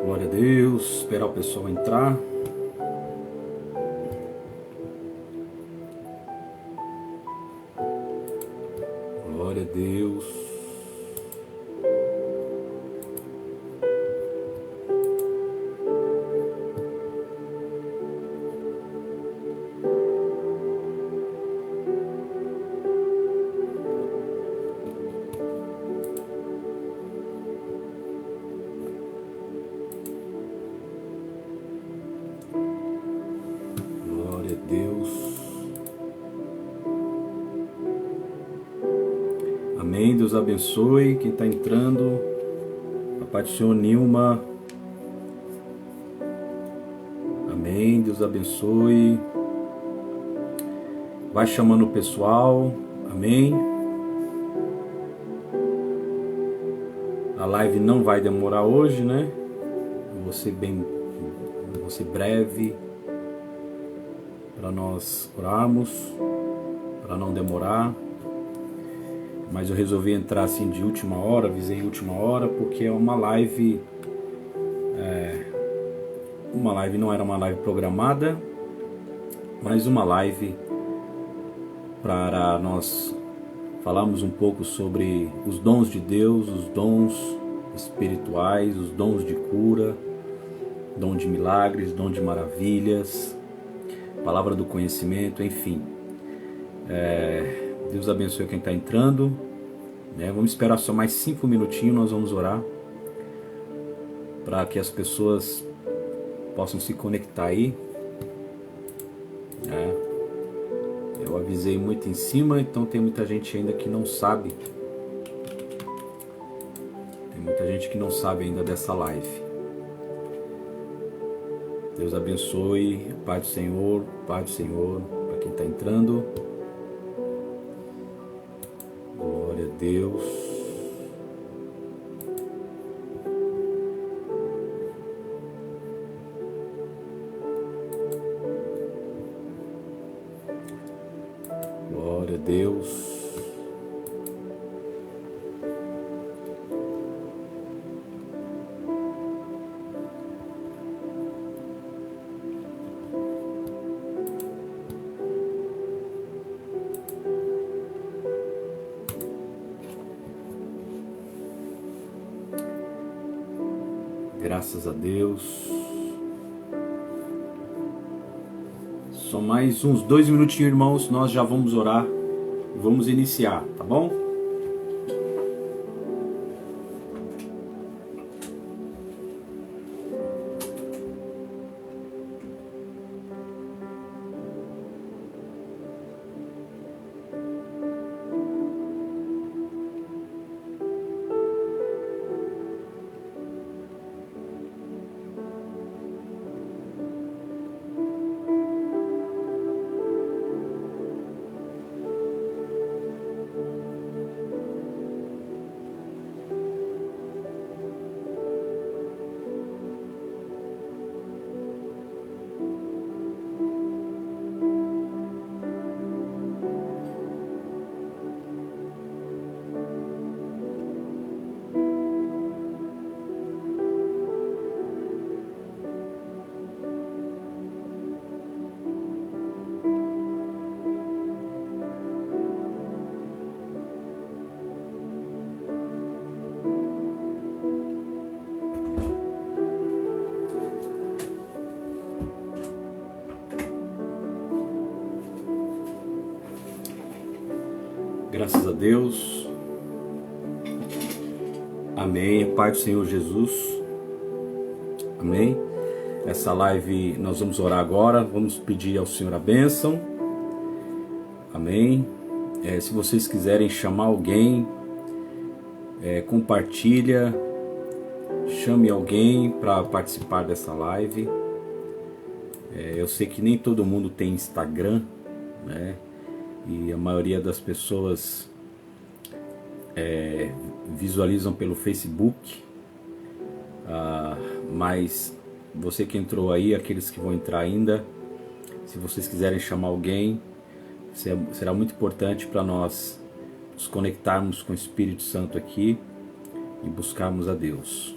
Glória a Deus, esperar o pessoal entrar. Glória a Deus. Glória a Deus. Amém. Deus abençoe quem está entrando. A paz do Senhor, Nilma. Amém. Deus abençoe. Vai chamando o pessoal. Amém. A live não vai demorar hoje, né? Vou ser breve para nós orarmos, para não demorar. Mas eu resolvi entrar assim de última hora, avisei última hora, porque é uma live. Não era uma live programada, mas uma live para nós falarmos um pouco sobre os dons de Deus, os dons espirituais, os dons de cura, dom de milagres, dom de maravilhas, palavra do conhecimento, enfim. Deus abençoe quem está entrando. Vamos esperar só mais 5 minutinhos, nós vamos orar para que as pessoas possam se conectar aí. Eu avisei muito em cima, então tem muita gente ainda que não sabe. Tem muita gente que não sabe ainda dessa live. Deus abençoe, Pai do Senhor, para quem está entrando. Glória a Deus. Glória a Deus. Graças a Deus. Só mais uns 2 minutinhos, irmãos, nós já vamos orar e vamos iniciar, tá bom? Graças a Deus. Amém. Pai do Senhor Jesus. Amém. Essa live nós vamos orar agora. Vamos pedir ao Senhor a bênção. Amém. Se vocês quiserem chamar alguém, compartilha, chame alguém para participar dessa live. Eu sei que nem todo mundo tem Instagram, né? E a maioria das pessoas visualizam pelo Facebook, mas você que entrou aí, aqueles que vão entrar ainda, se vocês quiserem chamar alguém, será muito importante para nós nos conectarmos com o Espírito Santo aqui e buscarmos a Deus.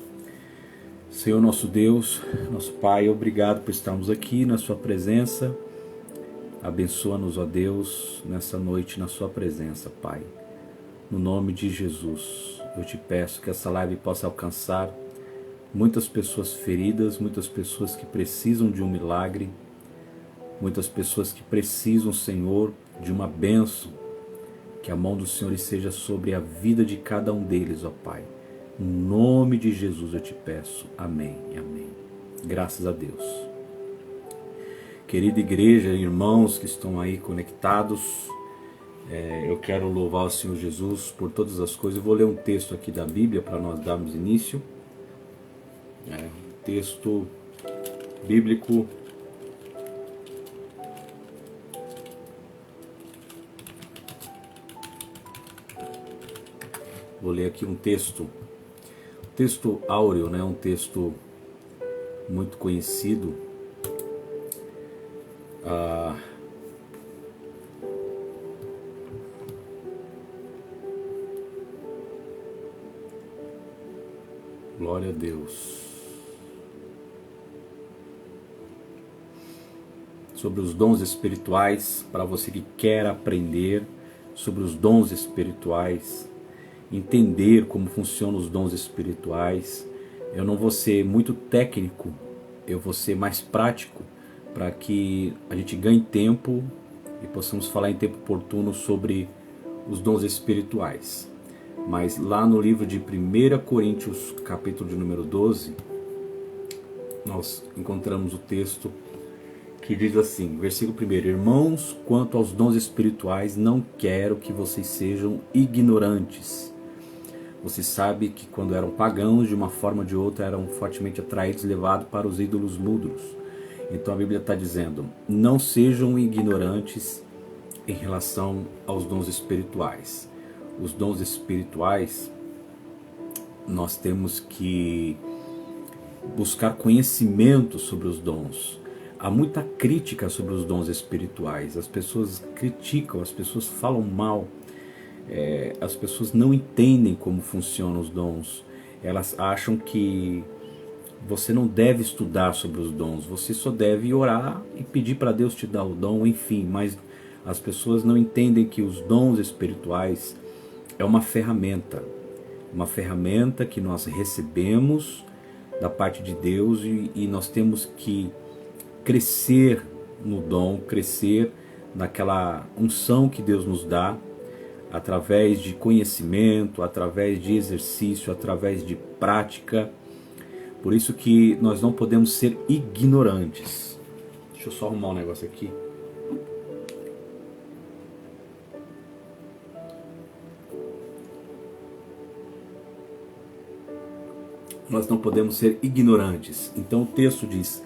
Senhor nosso Deus, nosso Pai, obrigado por estarmos aqui na sua presença. Abençoa-nos, ó Deus, nessa noite na sua presença, Pai. No nome de Jesus, eu te peço que essa live possa alcançar muitas pessoas feridas, muitas pessoas que precisam de um milagre, muitas pessoas que precisam, Senhor, de uma bênção. Que a mão do Senhor esteja sobre a vida de cada um deles, ó Pai. No nome de Jesus eu te peço. Amém e amém. Graças a Deus. Querida igreja, irmãos que estão aí conectados, eu quero louvar o Senhor Jesus por todas as coisas. Eu vou ler um texto aqui da Bíblia para nós darmos início. Texto bíblico. Vou ler aqui um texto áureo, né? Um texto muito conhecido. Glória a Deus. Sobre os dons espirituais, para você que quer aprender sobre os dons espirituais, entender como funcionam os dons espirituais. Eu não vou ser muito técnico, eu vou ser mais prático, para que a gente ganhe tempo e possamos falar em tempo oportuno sobre os dons espirituais. Mas lá no livro de 1 Coríntios, capítulo de número 12, nós encontramos o texto que diz assim, versículo 1: Irmãos, quanto aos dons espirituais, não quero que vocês sejam ignorantes. Você sabe que quando eram pagãos, de uma forma ou de outra, eram fortemente atraídos e levados para os ídolos mudos. Então a Bíblia está dizendo, não sejam ignorantes em relação aos dons espirituais. Os dons espirituais, nós temos que buscar conhecimento sobre os dons. Há muita crítica sobre os dons espirituais. As pessoas criticam, as pessoas falam mal. As pessoas não entendem como funcionam os dons. Elas acham que você não deve estudar sobre os dons. Você só deve orar e pedir para Deus te dar o dom, enfim. Mas as pessoas não entendem que os dons espirituais é uma ferramenta que nós recebemos da parte de Deus e nós temos que crescer no dom, crescer naquela unção que Deus nos dá, através de conhecimento, através de exercício, através de prática. Por isso que nós não podemos ser ignorantes. Deixa eu só arrumar um negócio aqui. Nós não podemos ser ignorantes. Então o texto diz,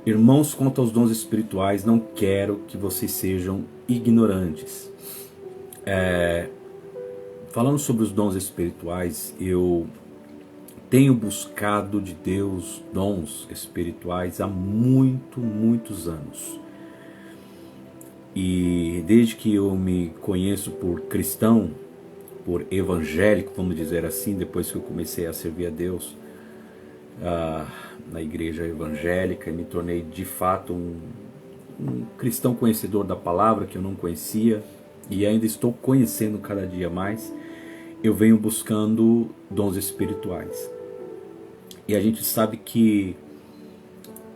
irmãos, quanto aos dons espirituais, não quero que vocês sejam ignorantes. Falando sobre os dons espirituais, eu tenho buscado de Deus dons espirituais há muitos anos. E desde que eu me conheço por cristão, por evangélico, vamos dizer assim, depois que eu comecei a servir a Deus na igreja evangélica, e me tornei de fato um cristão conhecedor da palavra que eu não conhecia e ainda estou conhecendo cada dia mais. Eu venho buscando dons espirituais e a gente sabe que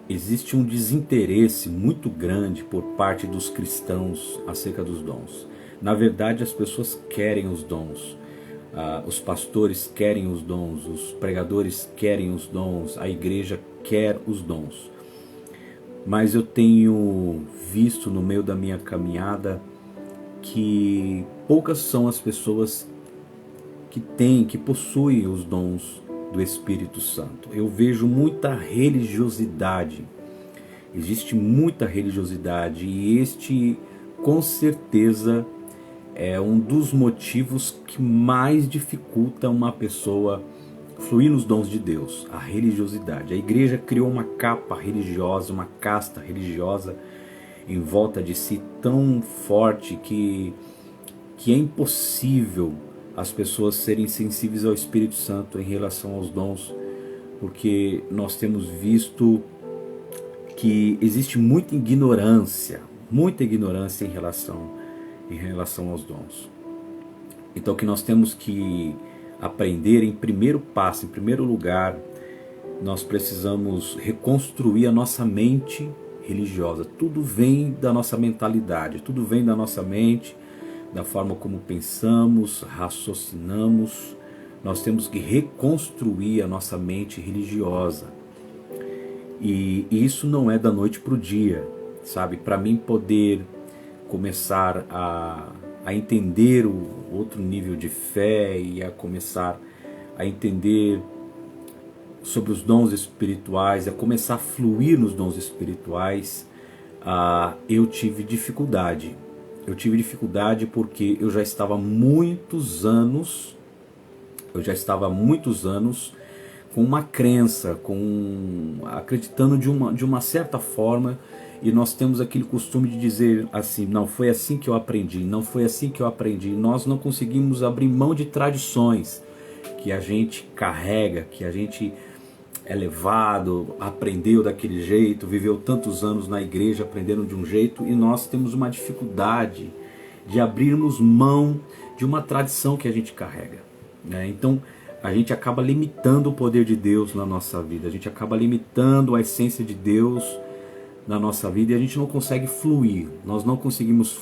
existe um desinteresse muito grande por parte dos cristãos acerca dos dons. Na verdade, as pessoas querem os dons. os pastores querem os dons, os pregadores querem os dons, a igreja quer os dons. Mas eu tenho visto no meio da minha caminhada que poucas são as pessoas que possuem os dons do Espírito Santo. Eu vejo muita religiosidade, existe muita religiosidade, e este com certeza é um dos motivos que mais dificulta uma pessoa fluir nos dons de Deus, a religiosidade. A igreja criou uma capa religiosa, uma casta religiosa em volta de si tão forte que é impossível as pessoas serem sensíveis ao Espírito Santo em relação aos dons, porque nós temos visto que existe muita ignorância em relação aos dons. Então, o que nós temos que aprender em primeiro passo, em primeiro lugar, nós precisamos reconstruir a nossa mente religiosa. Tudo vem da nossa mentalidade, tudo vem da nossa mente, da forma como pensamos, raciocinamos. Nós temos que reconstruir a nossa mente religiosa. E isso não é da noite para o dia, sabe? Para mim poder começar a entender o outro nível de fé e a começar a entender sobre os dons espirituais, a começar a fluir nos dons espirituais, eu tive dificuldade. Eu tive dificuldade porque eu já estava há muitos anos com uma crença, acreditando de uma certa forma, e nós temos aquele costume de dizer assim: não, foi assim que eu aprendi, não foi assim que eu aprendi. Nós não conseguimos abrir mão de tradições que a gente carrega, que a gente é levado, aprendeu daquele jeito, viveu tantos anos na igreja aprendendo de um jeito, e nós temos uma dificuldade de abrirmos mão de uma tradição que a gente carrega, né? Então a gente acaba limitando o poder de Deus na nossa vida, a gente acaba limitando a essência de Deus na nossa vida, e a gente não consegue fluir, nós não conseguimos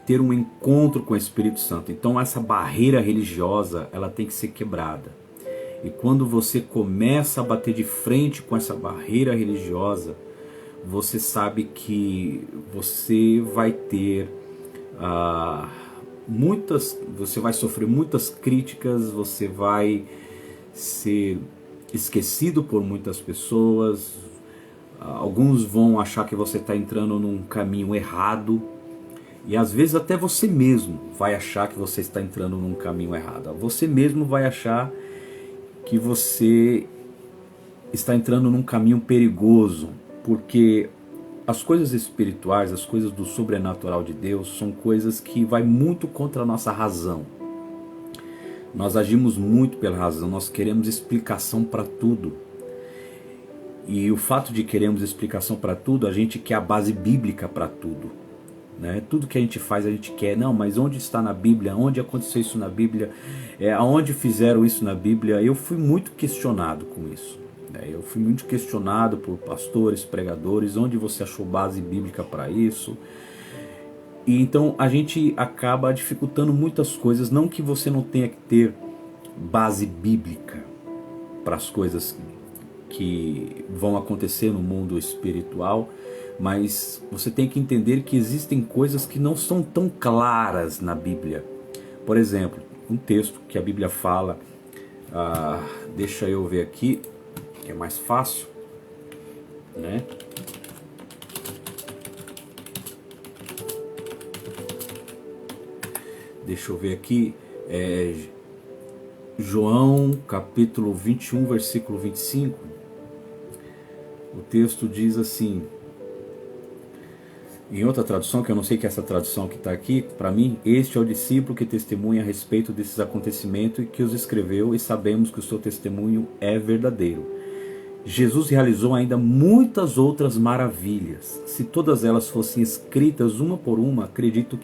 ter um encontro com o Espírito Santo. Então essa barreira religiosa, ela tem que ser quebrada. E quando você começa a bater de frente com essa barreira religiosa, você sabe que você vai ter você vai sofrer muitas críticas, você vai ser esquecido por muitas pessoas, alguns vão achar que você está entrando num caminho errado, e às vezes até você mesmo vai achar que você está entrando num caminho errado, você mesmo vai achar que você está entrando num caminho perigoso, porque as coisas espirituais, as coisas do sobrenatural de Deus, são coisas que vai muito contra a nossa razão. Nós agimos muito pela razão, nós queremos explicação para tudo. E o fato de queremos explicação para tudo, a gente quer a base bíblica para tudo, né? Tudo que a gente faz, a gente quer. Não, mas onde está na Bíblia? Onde aconteceu isso na Bíblia? Aonde fizeram isso na Bíblia? Eu fui muito questionado com isso. Eu fui muito questionado por pastores, pregadores, onde você achou base bíblica para isso? E então a gente acaba dificultando muitas coisas. Não que você não tenha que ter base bíblica para as coisas que vão acontecer no mundo espiritual, mas você tem que entender que existem coisas que não são tão claras na Bíblia. Por exemplo, um texto que a Bíblia fala, deixa eu ver aqui, que é mais fácil, né? Deixa eu ver aqui, João capítulo 21, versículo 25, o texto diz assim, em outra tradução, que eu não sei que é essa tradução que está aqui, para mim: este é o discípulo que testemunha a respeito desses acontecimentos e que os escreveu, e sabemos que o seu testemunho é verdadeiro. Jesus realizou ainda muitas outras maravilhas. Se todas elas fossem escritas uma por uma, acredito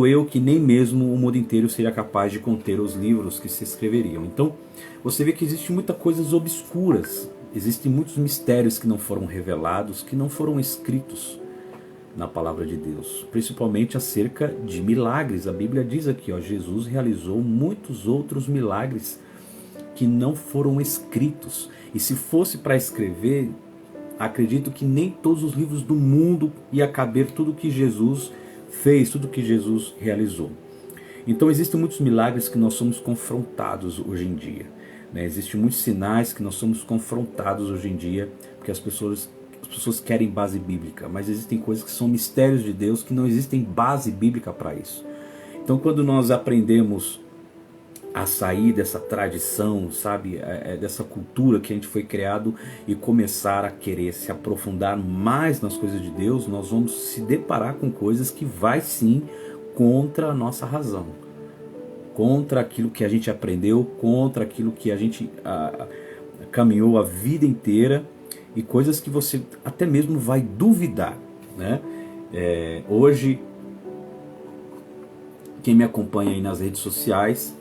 eu que nem mesmo o mundo inteiro seria capaz de conter os livros que se escreveriam. Então, você vê que existem muitas coisas obscuras, existem muitos mistérios que não foram revelados, que não foram escritos, na palavra de Deus, principalmente acerca de milagres. A Bíblia diz aqui, Jesus realizou muitos outros milagres que não foram escritos. E se fosse para escrever, acredito que nem todos os livros do mundo ia caber tudo que Jesus fez, tudo que Jesus realizou. Então existem muitos milagres que nós somos confrontados hoje em dia, né? Existem muitos sinais que nós somos confrontados hoje em dia, porque as pessoas querem base bíblica, mas existem coisas que são mistérios de Deus que não existem base bíblica para isso. Então quando nós aprendemos a sair dessa tradição, sabe, dessa cultura que a gente foi criado e começar a querer se aprofundar mais nas coisas de Deus, nós vamos se deparar com coisas que vai sim contra a nossa razão, contra aquilo que a gente aprendeu, contra aquilo que a gente caminhou a vida inteira, e coisas que você até mesmo vai duvidar, né? Hoje, quem me acompanha aí nas redes sociais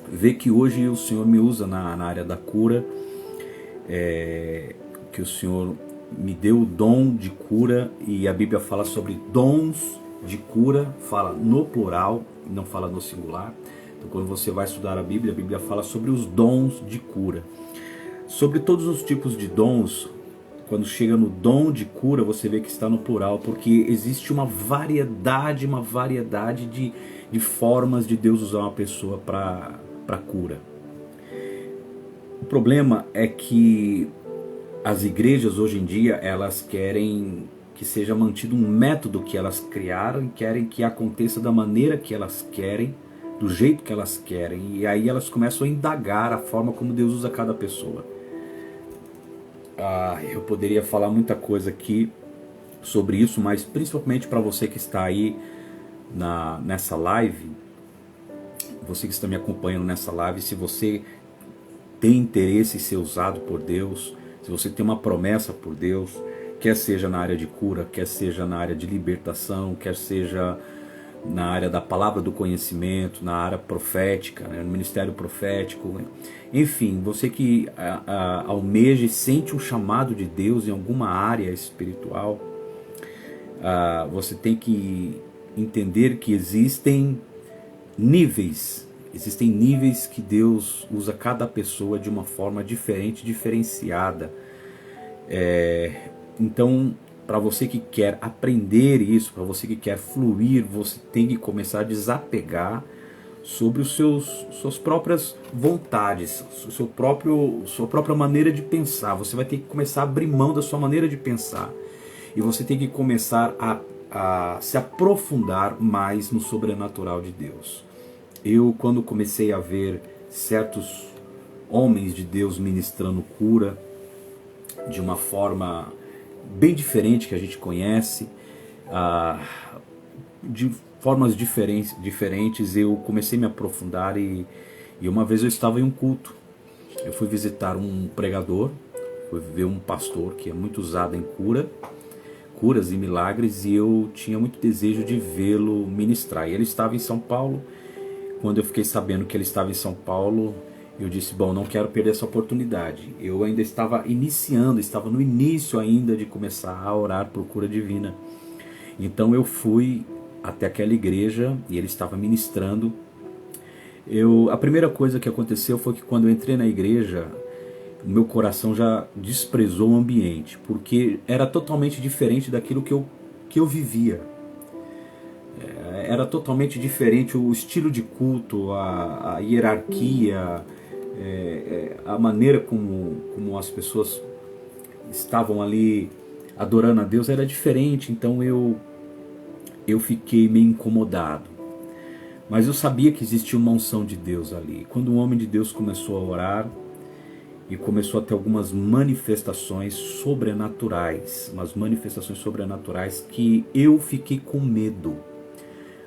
vê que hoje o Senhor me usa na área da cura, que o Senhor me deu o dom de cura, e a Bíblia fala sobre dons de cura, fala no plural, não fala no singular. Então quando você vai estudar a Bíblia fala sobre os dons de cura. Sobre todos os tipos de dons, quando chega no dom de cura, você vê que está no plural, porque existe uma variedade de formas de Deus usar uma pessoa para cura. O problema é que as igrejas hoje em dia, elas querem que seja mantido um método que elas criaram, querem que aconteça da maneira que elas querem, do jeito que elas querem, e aí elas começam a indagar a forma como Deus usa cada pessoa. Eu poderia falar muita coisa aqui sobre isso, mas principalmente para você que está aí nessa live, você que está me acompanhando nessa live, se você tem interesse em ser usado por Deus, se você tem uma promessa por Deus, quer seja na área de cura, quer seja na área de libertação, quer seja na área da palavra do conhecimento, na área profética, né, no ministério profético, né? Enfim, você que almeja e sente um chamado de Deus em alguma área espiritual, você tem que entender que existem níveis que Deus usa cada pessoa de uma forma diferente, diferenciada. Então, para você que quer aprender isso, para você que quer fluir, você tem que começar a desapegar sobre os suas próprias vontades, sua própria maneira de pensar. Você vai ter que começar a abrir mão da sua maneira de pensar, e você tem que começar a se aprofundar mais no sobrenatural de Deus. Eu, quando comecei a ver certos homens de Deus ministrando cura de uma forma bem diferente que a gente conhece, de formas diferentes, eu comecei a me aprofundar, e uma vez eu estava em um culto, eu fui visitar um pregador, fui ver um pastor que é muito usado em curas e milagres, e eu tinha muito desejo de vê-lo ministrar, e ele estava em São Paulo. Quando eu fiquei sabendo que ele estava em São Paulo, eu disse, bom, não quero perder essa oportunidade. Eu ainda estava no início ainda de começar a orar por cura divina. Então eu fui até aquela igreja e ele estava ministrando. A primeira coisa que aconteceu foi que quando eu entrei na igreja, o meu coração já desprezou o ambiente, porque era totalmente diferente daquilo que eu vivia. Era totalmente diferente o estilo de culto, a hierarquia, a maneira como as pessoas estavam ali adorando a Deus era diferente. Então eu fiquei meio incomodado, mas eu sabia que existia uma unção de Deus ali. Quando um homem de Deus começou a orar e começou a ter algumas manifestações sobrenaturais, que eu fiquei com medo.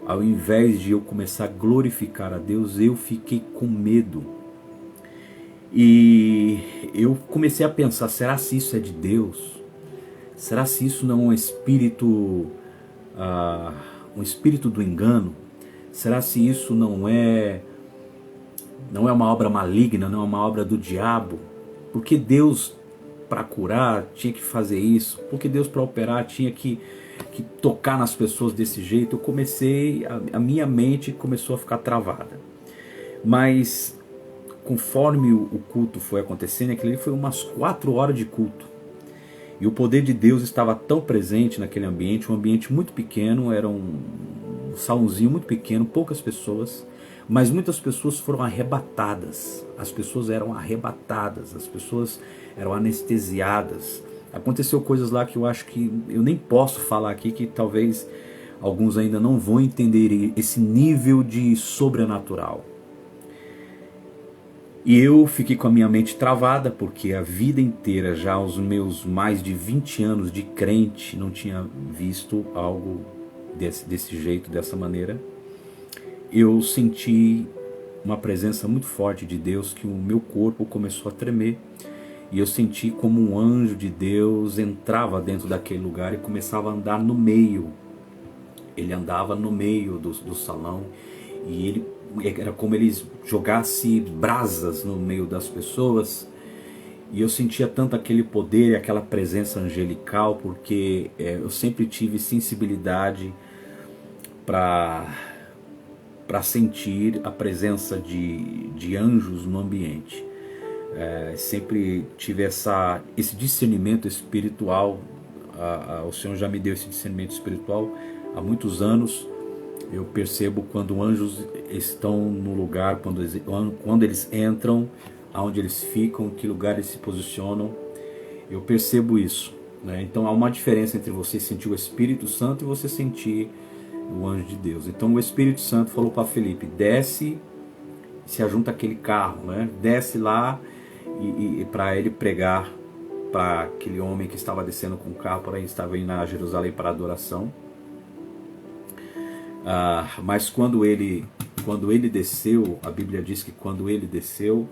Ao invés de eu começar a glorificar a Deus, eu fiquei com medo. E eu comecei a pensar, será se isso é de Deus? Será se isso não é um espírito do engano? Será se isso não é uma obra maligna, não é uma obra do diabo? Porque Deus, para curar, tinha que fazer isso? Porque Deus, para operar, tinha que que tocar nas pessoas desse jeito, eu comecei, a minha mente começou a ficar travada. Mas conforme o culto foi acontecendo, aquilo ali foi umas 4 horas de culto. E o poder de Deus estava tão presente naquele ambiente, um ambiente muito pequeno, era um salãozinho muito pequeno, poucas pessoas, mas muitas pessoas foram arrebatadas. As pessoas eram arrebatadas, as pessoas eram anestesiadas. Aconteceu coisas lá que eu acho que eu nem posso falar aqui, que talvez alguns ainda não vão entender esse nível de sobrenatural. E eu fiquei com a minha mente travada, porque a vida inteira, já aos meus mais de 20 anos de crente, não tinha visto algo desse jeito, dessa maneira. Eu senti uma presença muito forte de Deus, que o meu corpo começou a tremer. E eu senti como um anjo de Deus entrava dentro daquele lugar e começava a andar no meio. Ele andava no meio do salão e ele era como ele jogasse brasas no meio das pessoas. E eu sentia tanto aquele poder, aquela presença angelical, porque eu sempre tive sensibilidade para sentir a presença de anjos no ambiente. Sempre tive esse discernimento espiritual. O Senhor já me deu esse discernimento espiritual há muitos anos. Eu percebo quando anjos estão no lugar, quando eles entram, aonde eles ficam, que lugar eles se posicionam. Eu percebo isso, né? Então há uma diferença entre você sentir o Espírito Santo e você sentir o anjo de Deus. Então o Espírito Santo falou para Felipe: desce e se ajunta aquele carro, né? Desce lá e para ele pregar para aquele homem que estava descendo com o carro, para ele estava indo a Jerusalém para a adoração. Mas quando ele desceu, a Bíblia diz que quando ele desceu,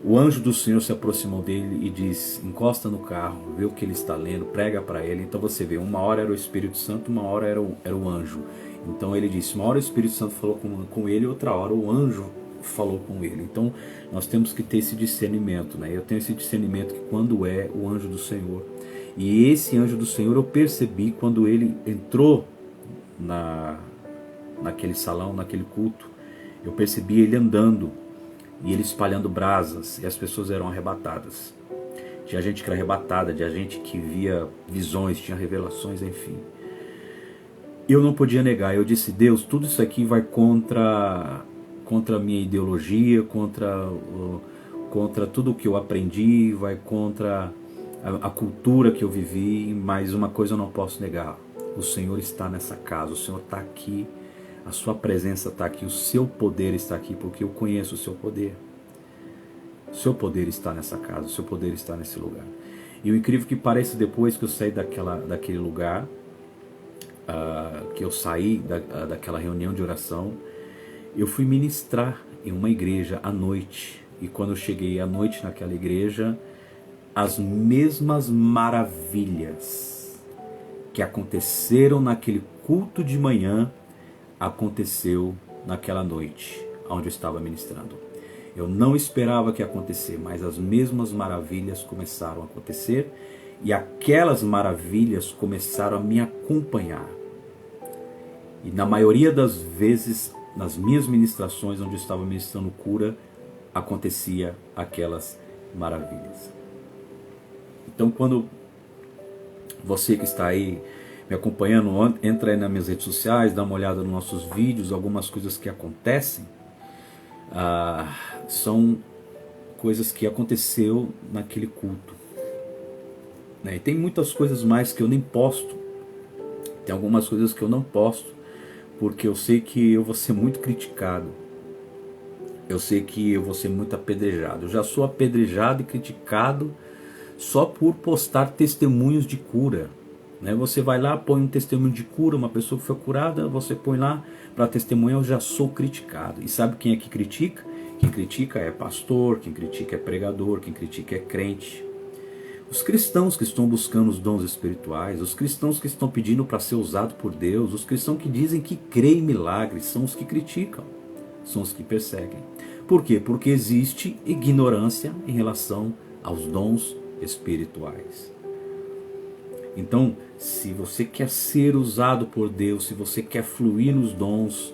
o anjo do Senhor se aproximou dele e disse: encosta no carro, vê o que ele está lendo, prega para ele. Então você vê, uma hora era o Espírito Santo, uma hora era o anjo. Então ele disse, uma hora o Espírito Santo falou com ele, outra hora o anjo falou com ele. Então nós temos que ter esse discernimento, né? Eu tenho esse discernimento que quando é o anjo do Senhor. E esse anjo do Senhor eu percebi quando ele entrou naquele salão, naquele culto. Eu percebi ele andando e ele espalhando brasas, e as pessoas eram arrebatadas. Tinha gente que era arrebatada, tinha gente que via visões, tinha revelações, enfim. Eu não podia negar, eu disse: Deus, tudo isso aqui vai contra a minha ideologia, contra tudo o que eu aprendi, vai contra a cultura que eu vivi, mas uma coisa eu não posso negar: o Senhor está nessa casa, o Senhor está aqui, a sua presença está aqui, o seu poder está aqui, porque eu conheço o seu poder. O seu poder está nessa casa, o seu poder está nesse lugar. E o incrível que pareça, depois que eu saí daquele lugar, que eu saí daquela reunião de oração, eu fui ministrar em uma igreja à noite. E quando eu cheguei à noite naquela igreja, as mesmas maravilhas que aconteceram naquele culto de manhã aconteceu naquela noite onde eu estava ministrando. Eu não esperava que ia acontecer, mas as mesmas maravilhas começaram a acontecer, e aquelas maravilhas começaram a me acompanhar. E na maioria das vezes, nas minhas ministrações onde eu estava ministrando cura, acontecia aquelas maravilhas. Então, quando você que está aí me acompanhando, entra aí nas minhas redes sociais, dá uma olhada nos nossos vídeos, algumas coisas que acontecem, são coisas que aconteceu naquele culto, né? E tem muitas coisas mais que eu nem posto, tem algumas coisas que eu não posto, porque eu sei que eu vou ser muito criticado, eu sei que eu vou ser muito apedrejado. Eu já sou apedrejado e criticado só por postar testemunhos de cura, né? Você vai lá, põe um testemunho de cura, uma pessoa que foi curada, você põe lá para testemunhar. Eu já sou criticado. E sabe quem é que critica? Quem critica é pastor, quem critica é pregador, quem critica é crente. Os cristãos que estão buscando os dons espirituais, os cristãos que estão pedindo para ser usado por Deus, os cristãos que dizem que creem em milagres, são os que criticam, são os que perseguem. Por quê? Porque existe ignorância em relação aos dons espirituais. Então, se você quer ser usado por Deus, se você quer fluir nos dons,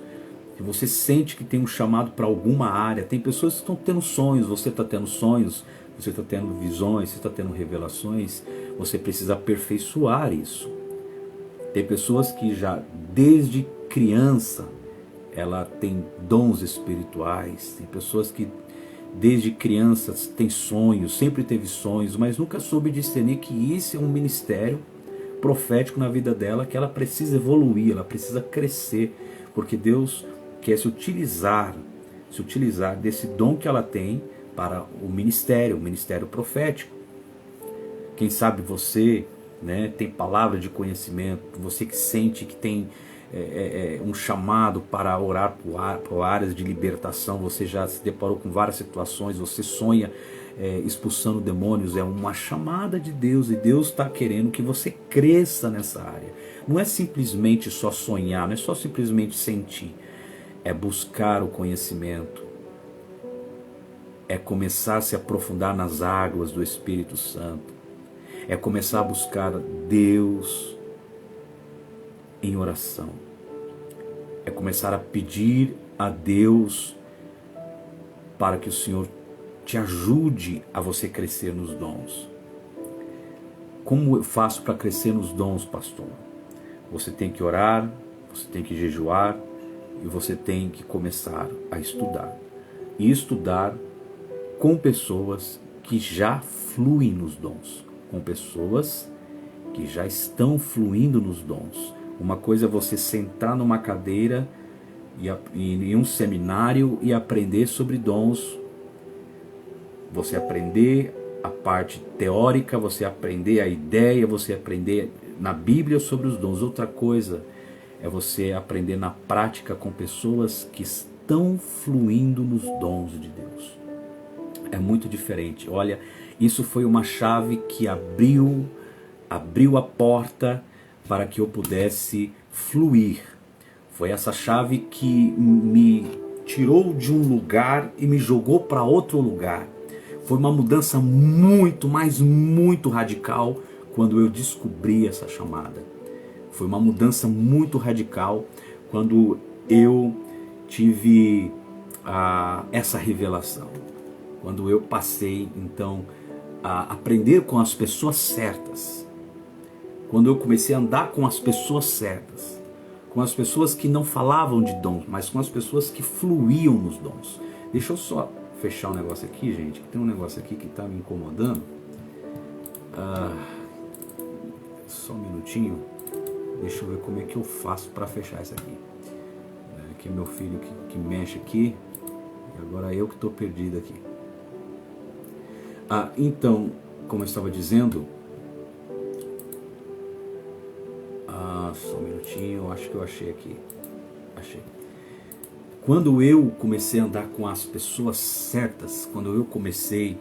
se você sente que tem um chamado para alguma área, tem pessoas que estão tendo sonhos, você está tendo sonhos, você está tendo visões, você está tendo revelações, você precisa aperfeiçoar isso. Tem pessoas que já desde criança ela tem dons espirituais, tem pessoas que desde crianças têm sonhos, sempre teve sonhos, mas nunca soube discernir que isso é um ministério profético na vida dela, que ela precisa evoluir, ela precisa crescer, porque Deus quer se utilizar desse dom que ela tem para o ministério profético. Quem sabe você, né, tem palavra de conhecimento, você que sente que tem um chamado para orar por áreas de libertação, você já se deparou com várias situações, você sonha expulsando demônios, é uma chamada de Deus, e Deus está querendo que você cresça nessa área. Não é simplesmente só sonhar, não é só simplesmente sentir, é buscar o conhecimento, é começar a se aprofundar nas águas do Espírito Santo, é começar a buscar Deus em oração, é começar a pedir a Deus para que o Senhor te ajude a você crescer nos dons. Como eu faço para crescer nos dons, pastor? Você tem que orar, você tem que jejuar e você tem que começar a estudar. E estudar com pessoas que já fluem nos dons, com pessoas que já estão fluindo nos dons. Uma coisa é você sentar numa cadeira em um seminário e aprender sobre dons, você aprender a parte teórica, você aprender a ideia, você aprender na Bíblia sobre os dons. Outra coisa é você aprender na prática com pessoas que estão fluindo nos dons de Deus. É muito diferente. Olha, isso foi uma chave que abriu a porta para que eu pudesse fluir. Foi essa chave que me tirou de um lugar e me jogou para outro lugar. Foi uma mudança muito, mas muito radical quando eu descobri essa chamada. Foi uma mudança muito radical quando eu tive essa revelação. Quando eu passei, então, a aprender com as pessoas certas. Quando eu comecei a andar com as pessoas certas. Com as pessoas que não falavam de dons, mas com as pessoas que fluíam nos dons. Deixa eu só fechar um negócio aqui, gente, que tem um negócio aqui que está me incomodando. Só um minutinho. Deixa eu ver como é que eu faço para fechar isso aqui. Aqui é meu filho que mexe aqui. E agora eu que estou perdido aqui. Então, como eu estava dizendo... só um minutinho, acho que eu achei aqui. Achei. Quando eu comecei a andar com as pessoas certas, quando eu comecei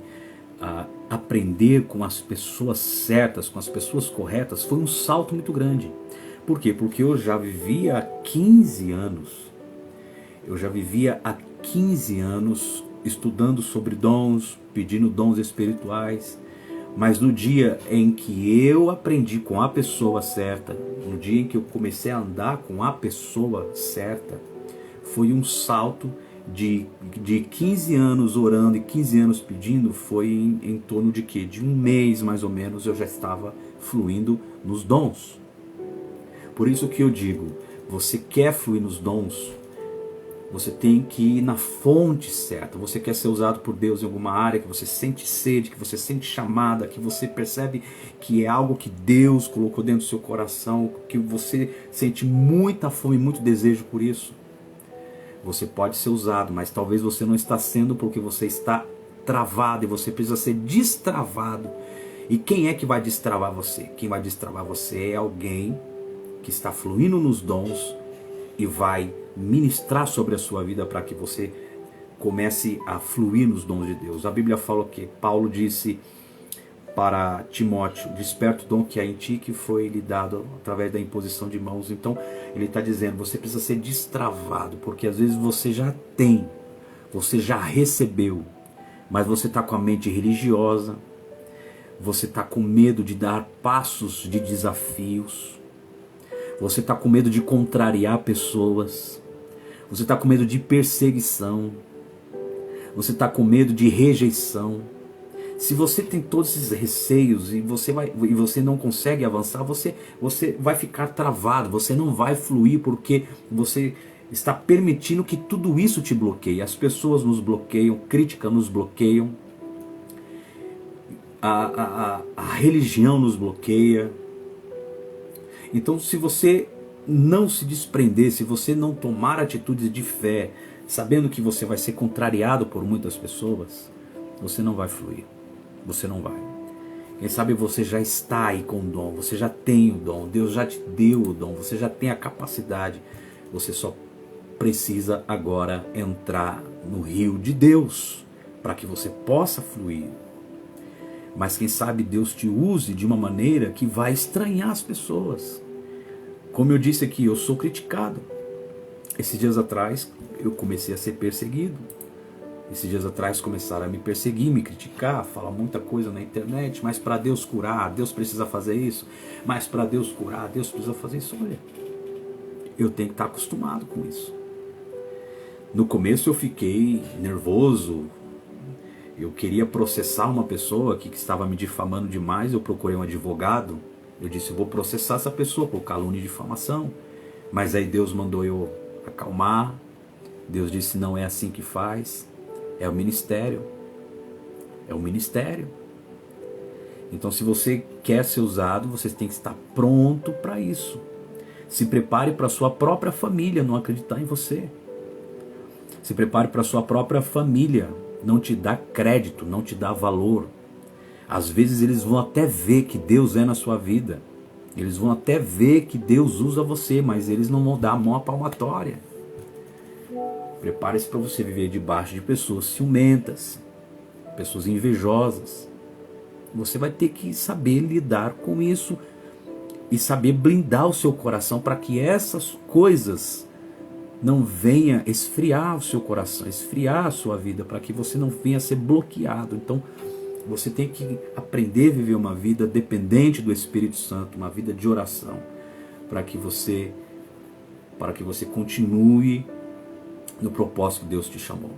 a aprender com as pessoas certas, com as pessoas corretas, foi um salto muito grande. Por quê? Porque eu já vivia há 15 anos. Eu já vivia há 15 anos estudando sobre dons, pedindo dons espirituais. Mas no dia em que eu aprendi com a pessoa certa, no dia em que eu comecei a andar com a pessoa certa, foi um salto de 15 anos orando e 15 anos pedindo, foi em torno de quê? De um mês mais ou menos eu já estava fluindo nos dons. Por isso que eu digo, você quer fluir nos dons, você tem que ir na fonte certa. Você quer ser usado por Deus em alguma área, que você sente sede, que você sente chamada, que você percebe que é algo que Deus colocou dentro do seu coração, que você sente muita fome, muito desejo por isso. Você pode ser usado, mas talvez você não está sendo porque você está travado e você precisa ser destravado. E quem é que vai destravar você? Quem vai destravar você é alguém que está fluindo nos dons e vai ministrar sobre a sua vida para que você comece a fluir nos dons de Deus. A Bíblia fala que Paulo disse para Timóteo, desperta o dom que há em ti, que foi lhe dado através da imposição de mãos. Então ele está dizendo, você precisa ser destravado, porque às vezes você já tem, você já recebeu, mas você está com a mente religiosa, Você está com medo de dar passos de desafios. Você está com medo de contrariar pessoas. Você está com medo de perseguição. Você está com medo de rejeição. Se você tem todos esses receios e você não consegue avançar, você vai ficar travado, você não vai fluir porque você está permitindo que tudo isso te bloqueie. As pessoas nos bloqueiam, crítica nos bloqueiam, a religião nos bloqueia. Então, se você não se desprender, se você não tomar atitudes de fé, sabendo que você vai ser contrariado por muitas pessoas, você não vai fluir. Você não vai. Quem sabe você já está aí com o dom, você já tem o dom, Deus já te deu o dom, você já tem a capacidade, você só precisa agora entrar no rio de Deus, para que você possa fluir. Mas quem sabe Deus te use de uma maneira que vai estranhar as pessoas. Como eu disse aqui, eu sou criticado. Esses dias atrás eu comecei a ser perseguido. Esses dias atrás começaram a me perseguir, me criticar, falar muita coisa na internet, mas para Deus curar, Deus precisa fazer isso, mas para Deus curar, Deus precisa fazer isso. Olha, eu tenho que estar acostumado com isso. No começo eu fiquei nervoso, eu queria processar uma pessoa que estava me difamando demais, eu procurei um advogado, eu disse, eu vou processar essa pessoa por calúnia e difamação, mas aí Deus mandou eu acalmar, Deus disse, não é assim que faz. É o ministério. É o ministério. Então, se você quer ser usado, você tem que estar pronto para isso. Se prepare para a sua própria família não acreditar em você. Se prepare para a sua própria família não te dar crédito, não te dar valor. Às vezes eles vão até ver que Deus é na sua vida. Eles vão até ver que Deus usa você, mas eles não vão dar a mão à palmatória. Prepare-se para você viver debaixo de pessoas ciumentas, pessoas invejosas. Você vai ter que saber lidar com isso e saber blindar o seu coração para que essas coisas não venham esfriar o seu coração, esfriar a sua vida, para que você não venha a ser bloqueado. Então, você tem que aprender a viver uma vida dependente do Espírito Santo, uma vida de oração, para que você continue no propósito que Deus te chamou.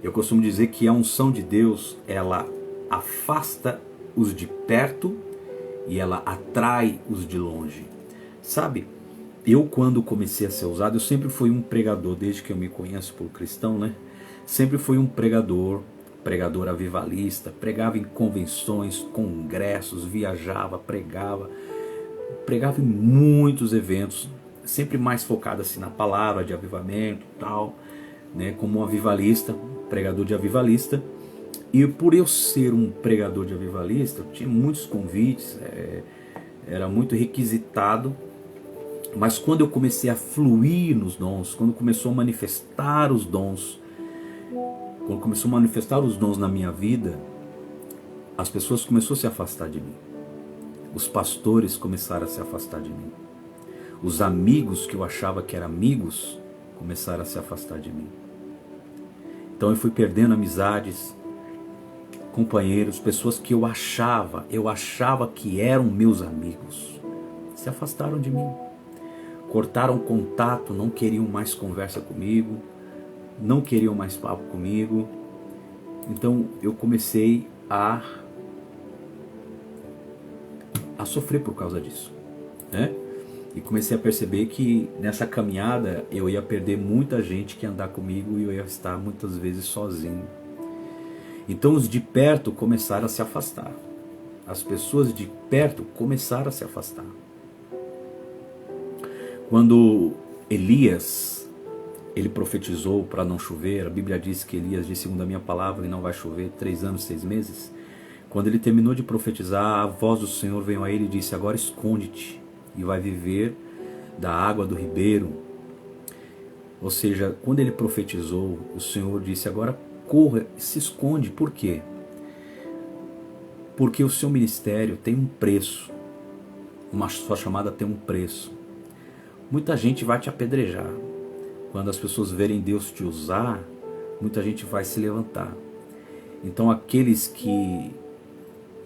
Eu costumo dizer que a unção de Deus, ela afasta os de perto e ela atrai os de longe. Sabe, eu quando comecei a ser usado, eu sempre fui um pregador, desde que eu me conheço por cristão, né? Sempre fui um pregador avivalista, pregava em convenções, congressos, viajava, pregava em muitos eventos, sempre mais focado assim na palavra de avivamento e tal, né, como um avivalista, pregador de avivalista. E por eu ser um pregador de avivalista, eu tinha muitos convites, era muito requisitado. Mas quando eu comecei a fluir nos dons, quando começou a manifestar os dons, na minha vida, as pessoas começaram a se afastar de mim. Os pastores começaram a se afastar de mim. Os amigos que eu achava que eram amigos começaram a se afastar de mim. Então eu fui perdendo amizades, companheiros, pessoas que eu achava que eram meus amigos. Se afastaram de mim. Cortaram contato, não queriam mais conversa comigo, não queriam mais papo comigo. Então eu comecei a sofrer por causa disso, né? E comecei a perceber que nessa caminhada eu ia perder muita gente que ia andar comigo e eu ia estar muitas vezes sozinho. Então os de perto começaram a se afastar. As pessoas de perto começaram a se afastar. Quando Elias, ele profetizou para não chover, a Bíblia diz que Elias disse, segundo a minha palavra, e não vai chover 3 anos, 6 meses. Quando ele terminou de profetizar, a voz do Senhor veio a ele e disse, agora esconde-te e vai viver da água do ribeiro. Ou seja, quando ele profetizou, o Senhor disse, agora corra, se esconde. Por quê? Porque o seu ministério tem um preço. Sua chamada tem um preço. Muita gente vai te apedrejar. Quando as pessoas verem Deus te usar, muita gente vai se levantar. Então aqueles que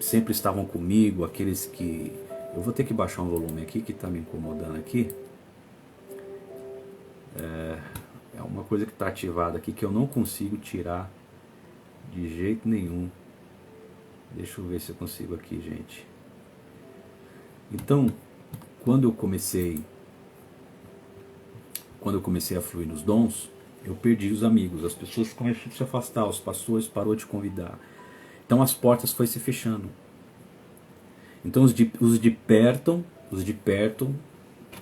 sempre estavam comigo, aqueles que... Eu vou ter que baixar um volume aqui que está me incomodando aqui. É uma coisa que está ativada aqui que eu não consigo tirar de jeito nenhum. Deixa eu ver se eu consigo aqui, gente. Então, quando eu comecei a fluir nos dons, eu perdi os amigos, as pessoas começaram a se afastar, os pastores parou de convidar. Então as portas foram se fechando. Então os de perto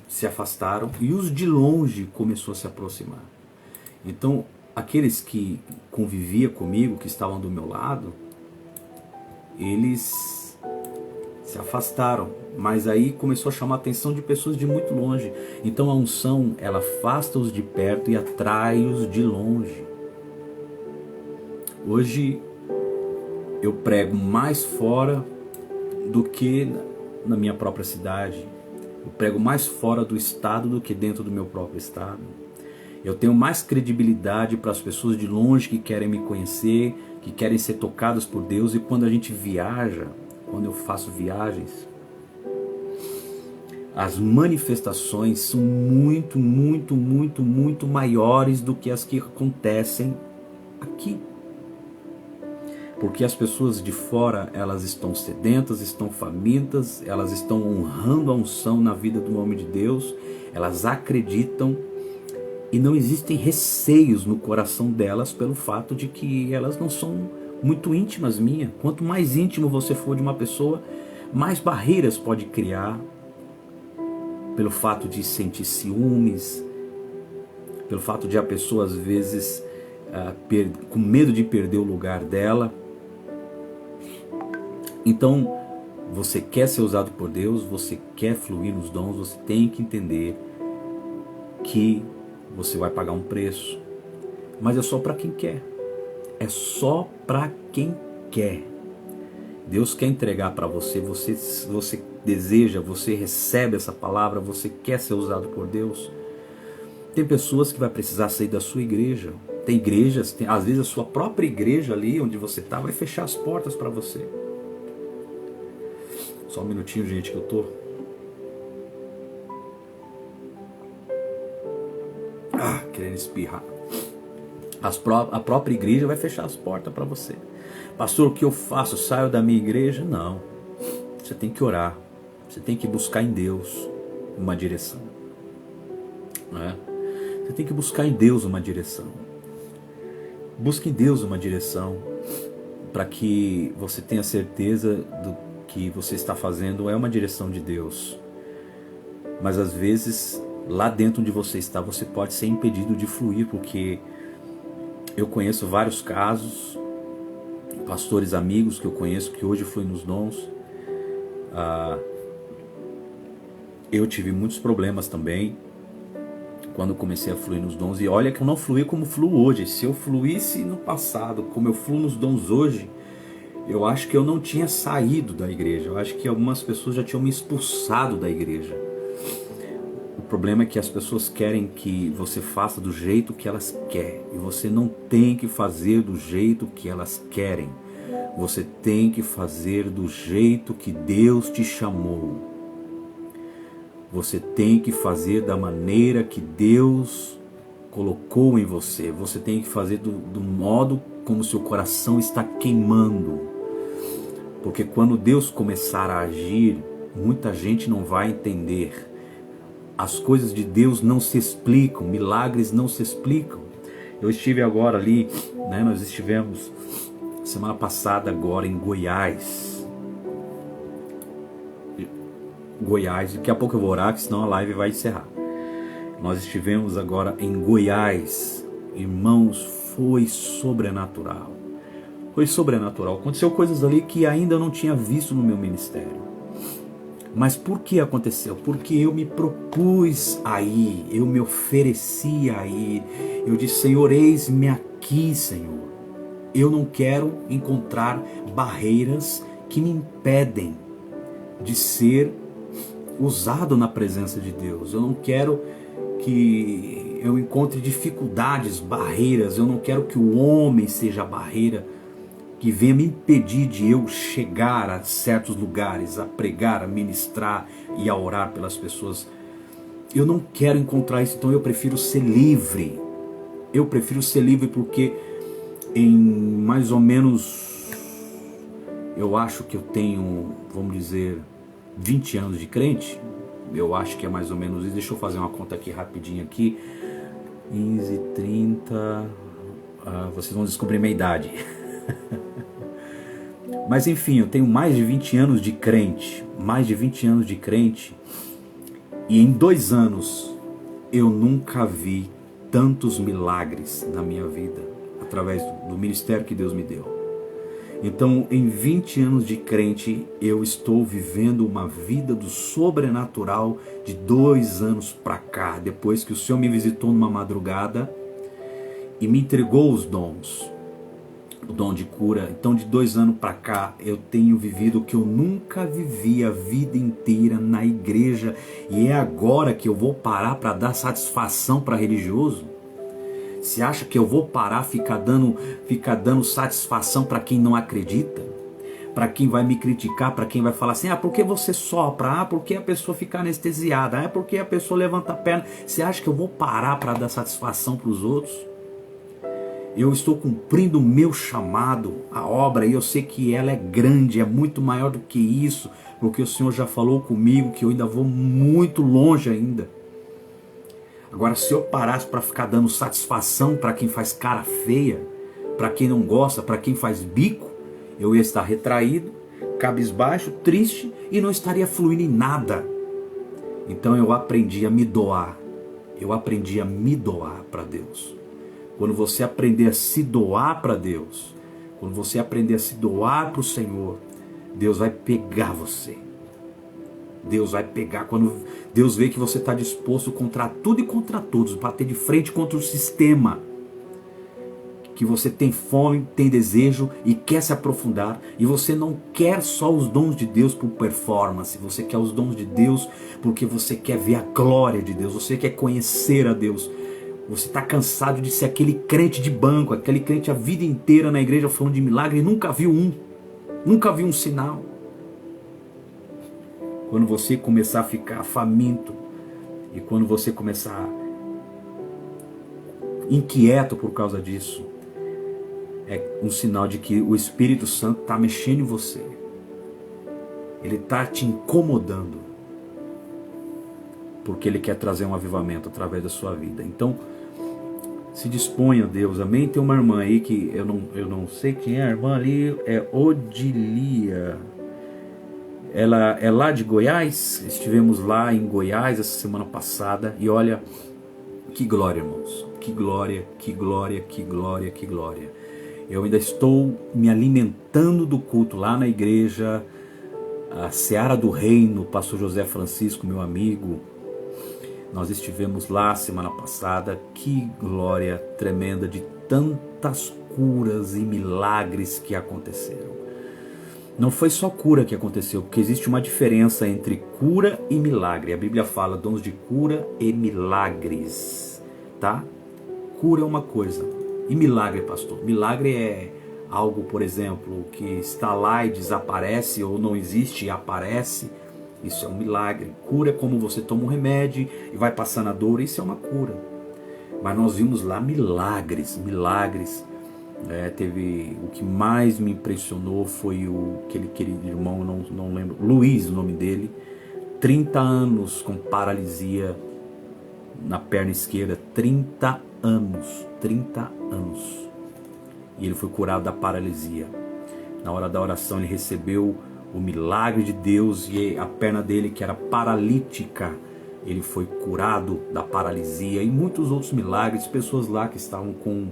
se afastaram e os de longe começou a se aproximar. Então aqueles que conviviam comigo, que estavam do meu lado, eles se afastaram, mas aí começou a chamar a atenção de pessoas de muito longe. Então a unção, ela afasta os de perto e atrai os de longe. Hoje eu prego mais fora do que na minha própria cidade. Eu prego mais fora do estado do que dentro do meu próprio estado. Eu tenho mais credibilidade para as pessoas de longe que querem me conhecer, que querem ser tocadas por Deus. E quando a gente viaja, quando eu faço viagens, as manifestações são muito, muito, muito, muito maiores do que as que acontecem aqui. Porque as pessoas de fora, elas estão sedentas, estão famintas, elas estão honrando a unção na vida do homem de Deus, elas acreditam e não existem receios no coração delas pelo fato de que elas não são muito íntimas minhas. Quanto mais íntimo você for de uma pessoa, mais barreiras pode criar pelo fato de sentir ciúmes, pelo fato de a pessoa às vezes com medo de perder o lugar dela. Então, você quer ser usado por Deus, você quer fluir nos dons, você tem que entender que você vai pagar um preço. Mas é só para quem quer. É só para quem quer. Deus quer entregar para você, você deseja, você recebe essa palavra, você quer ser usado por Deus. Tem pessoas que vai precisar sair da sua igreja. Tem igrejas, às vezes a sua própria igreja ali onde você está vai fechar as portas para você. Só um minutinho, gente, que eu tô querendo espirrar. A própria igreja vai fechar as portas para você. Pastor, o que eu faço? Saio da minha igreja? Não. Você tem que orar. Você tem que buscar em Deus uma direção. Não é? Você tem que buscar em Deus uma direção. Busque em Deus uma direção para que você tenha certeza do que você está fazendo é uma direção de Deus. Mas às vezes, lá dentro onde você está, você pode ser impedido de fluir, porque eu conheço vários casos, pastores amigos que eu conheço que hoje fluem nos dons. Eu tive muitos problemas também quando comecei a fluir nos dons, e olha que eu não fluí como fluo hoje. Se eu fluísse no passado como eu fluo nos dons hoje, eu acho que eu não tinha saído da igreja. Eu acho que algumas pessoas já tinham me expulsado da igreja. O problema é que as pessoas querem que você faça do jeito que elas querem, e você não tem que fazer do jeito que elas querem. Você tem que fazer do jeito que Deus te chamou. Você tem que fazer da maneira que Deus colocou em você. Você tem que fazer do modo como seu coração está queimando. Porque quando Deus começar a agir, muita gente não vai entender. As coisas de Deus não se explicam, milagres não se explicam. Eu estive agora ali, nós estivemos semana passada agora em Goiás. Daqui a pouco eu vou orar, senão a live vai encerrar. Nós estivemos agora em Goiás. Irmãos, foi sobrenatural. Foi sobrenatural. Aconteceu coisas ali que ainda eu não tinha visto no meu ministério. Mas por que aconteceu? Porque eu me propus a ir, eu me ofereci a ir. Eu disse, Senhor, eis-me aqui, Senhor. Eu não quero encontrar barreiras que me impedem de ser usado na presença de Deus. Eu não quero que eu encontre dificuldades, barreiras. Eu não quero que o homem seja a barreira que venha me impedir de eu chegar a certos lugares, a pregar, a ministrar e a orar pelas pessoas. Eu não quero encontrar isso, então eu prefiro ser livre. Eu prefiro ser livre porque em mais ou menos, eu acho que eu tenho, vamos dizer, 20 anos de crente. Eu acho que é mais ou menos isso. Deixa eu fazer uma conta aqui rapidinho aqui. 15, 30... vocês vão descobrir minha idade. Mas enfim, eu tenho mais de 20 anos de crente. Mais de 20 anos de crente. E em 2 anos eu nunca vi tantos milagres na minha vida, através do ministério que Deus me deu. Então, em 20 anos de crente, eu estou vivendo uma vida do sobrenatural de 2 anos para cá, depois que o Senhor me visitou numa madrugada e me entregou os dons, o dom de cura. Então, de 2 anos para cá, eu tenho vivido o que eu nunca vivi a vida inteira na igreja. E é agora que eu vou parar para dar satisfação para religioso? Você acha que eu vou parar, ficar dando satisfação para quem não acredita? Para quem vai me criticar, para quem vai falar assim, por que você sopra? Por que a pessoa fica anestesiada? Por que a pessoa levanta a perna? Você acha que eu vou parar para dar satisfação para os outros? Eu estou cumprindo o meu chamado, a obra, e eu sei que ela é grande, é muito maior do que isso, porque o Senhor já falou comigo que eu ainda vou muito longe ainda. Agora, se eu parasse para ficar dando satisfação para quem faz cara feia, para quem não gosta, para quem faz bico, eu ia estar retraído, cabisbaixo, triste e não estaria fluindo em nada. Então eu aprendi a me doar. Eu aprendi a me doar para Deus. Quando você aprender a se doar para Deus, quando você aprender a se doar para o Senhor, Deus vai pegar você. Deus vai pegar. Quando Deus vê que você está disposto contra tudo e contra todos, bater de frente contra o sistema, que você tem fome, tem desejo e quer se aprofundar, e você não quer só os dons de Deus por performance, você quer os dons de Deus porque você quer ver a glória de Deus, você quer conhecer a Deus. Você está cansado de ser aquele crente de banco, aquele crente a vida inteira na igreja falando de milagre e nunca viu um sinal. Quando você começar a ficar faminto e quando você começar inquieto por causa disso, é um sinal de que o Espírito Santo está mexendo em você. Ele está te incomodando, porque Ele quer trazer um avivamento através da sua vida. Então, se disponha, Deus, amém? Tem uma irmã aí que eu não sei quem é, a irmã ali é Odilia. Ela é lá de Goiás. Estivemos lá em Goiás essa semana passada e olha, que glória, irmãos, que glória, que glória, que glória, que glória. Eu ainda estou me alimentando do culto lá na igreja, a Seara do Reino, pastor José Francisco, meu amigo. Nós estivemos lá semana passada, que glória tremenda de tantas curas e milagres que aconteceram. Não foi só cura que aconteceu, porque existe uma diferença entre cura e milagre. A Bíblia fala dons de cura e milagres, tá? Cura é uma coisa. E milagre, pastor? Milagre é algo, por exemplo, que está lá e desaparece, ou não existe e aparece. Isso é um milagre. Cura é como você toma um remédio e vai passando a dor. Isso é uma cura. Mas nós vimos lá milagres. Teve o que mais me impressionou foi aquele querido irmão, não lembro, Luiz, o nome dele, 30 anos com paralisia na perna esquerda, 30 anos. E ele foi curado da paralisia. Na hora da oração ele recebeu o milagre de Deus e a perna dele, que era paralítica, ele foi curado da paralisia, e muitos outros milagres. Pessoas lá que estavam com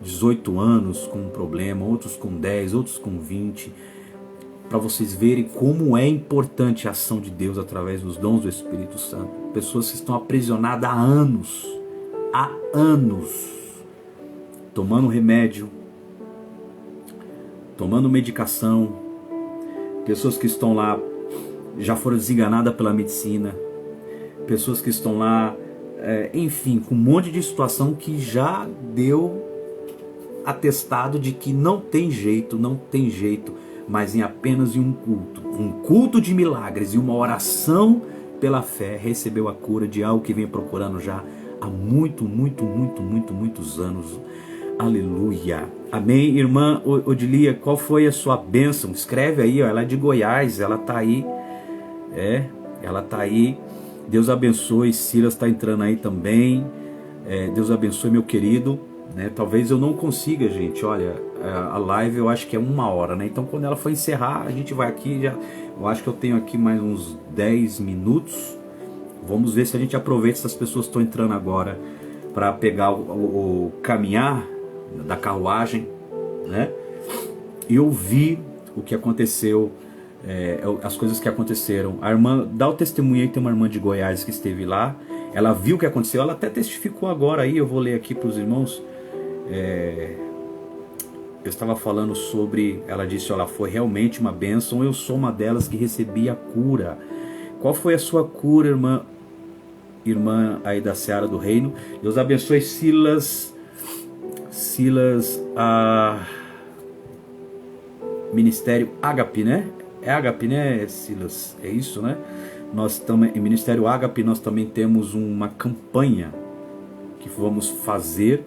18 anos com um problema, outros com 10, outros com 20, para vocês verem como é importante a ação de Deus através dos dons do Espírito Santo. Pessoas que estão aprisionadas há anos, tomando remédio, tomando medicação. Pessoas que estão lá, já foram desenganadas pela medicina. Pessoas que estão lá, enfim, com um monte de situação que já deu atestado de que não tem jeito, mas em apenas um culto de milagres e uma oração pela fé, recebeu a cura de algo que vem procurando já há muitos anos. Aleluia. Amém. Irmã Odilia, qual foi a sua bênção? Escreve aí, ó, ela é de Goiás, ela tá aí. Ela tá aí. Deus abençoe. Silas está entrando aí também. Deus abençoe, meu querido. Talvez eu não consiga, gente. Olha, a live eu acho que é 1 hora, né? Então quando ela for encerrar, a gente vai aqui. Eu acho que eu tenho aqui mais uns 10 minutos. Vamos ver se a gente aproveita essas pessoas que estão entrando agora para pegar o caminhar da carruagem, né? E ouvir o que aconteceu, as coisas que aconteceram. A irmã, dá o testemunho aí, tem uma irmã de Goiás que esteve lá, ela viu o que aconteceu, ela até testificou agora aí, eu vou ler aqui para os irmãos. Eu estava falando sobre, ela disse, olha, foi realmente uma bênção, eu sou uma delas que recebi a cura. Qual foi a sua cura, irmã aí da Seara do Reino? Deus abençoe. Silas, Ministério Ágape, né? É Ágape, né, Silas? É isso, né? Nós também, em Ministério Ágape, nós também temos uma campanha que vamos fazer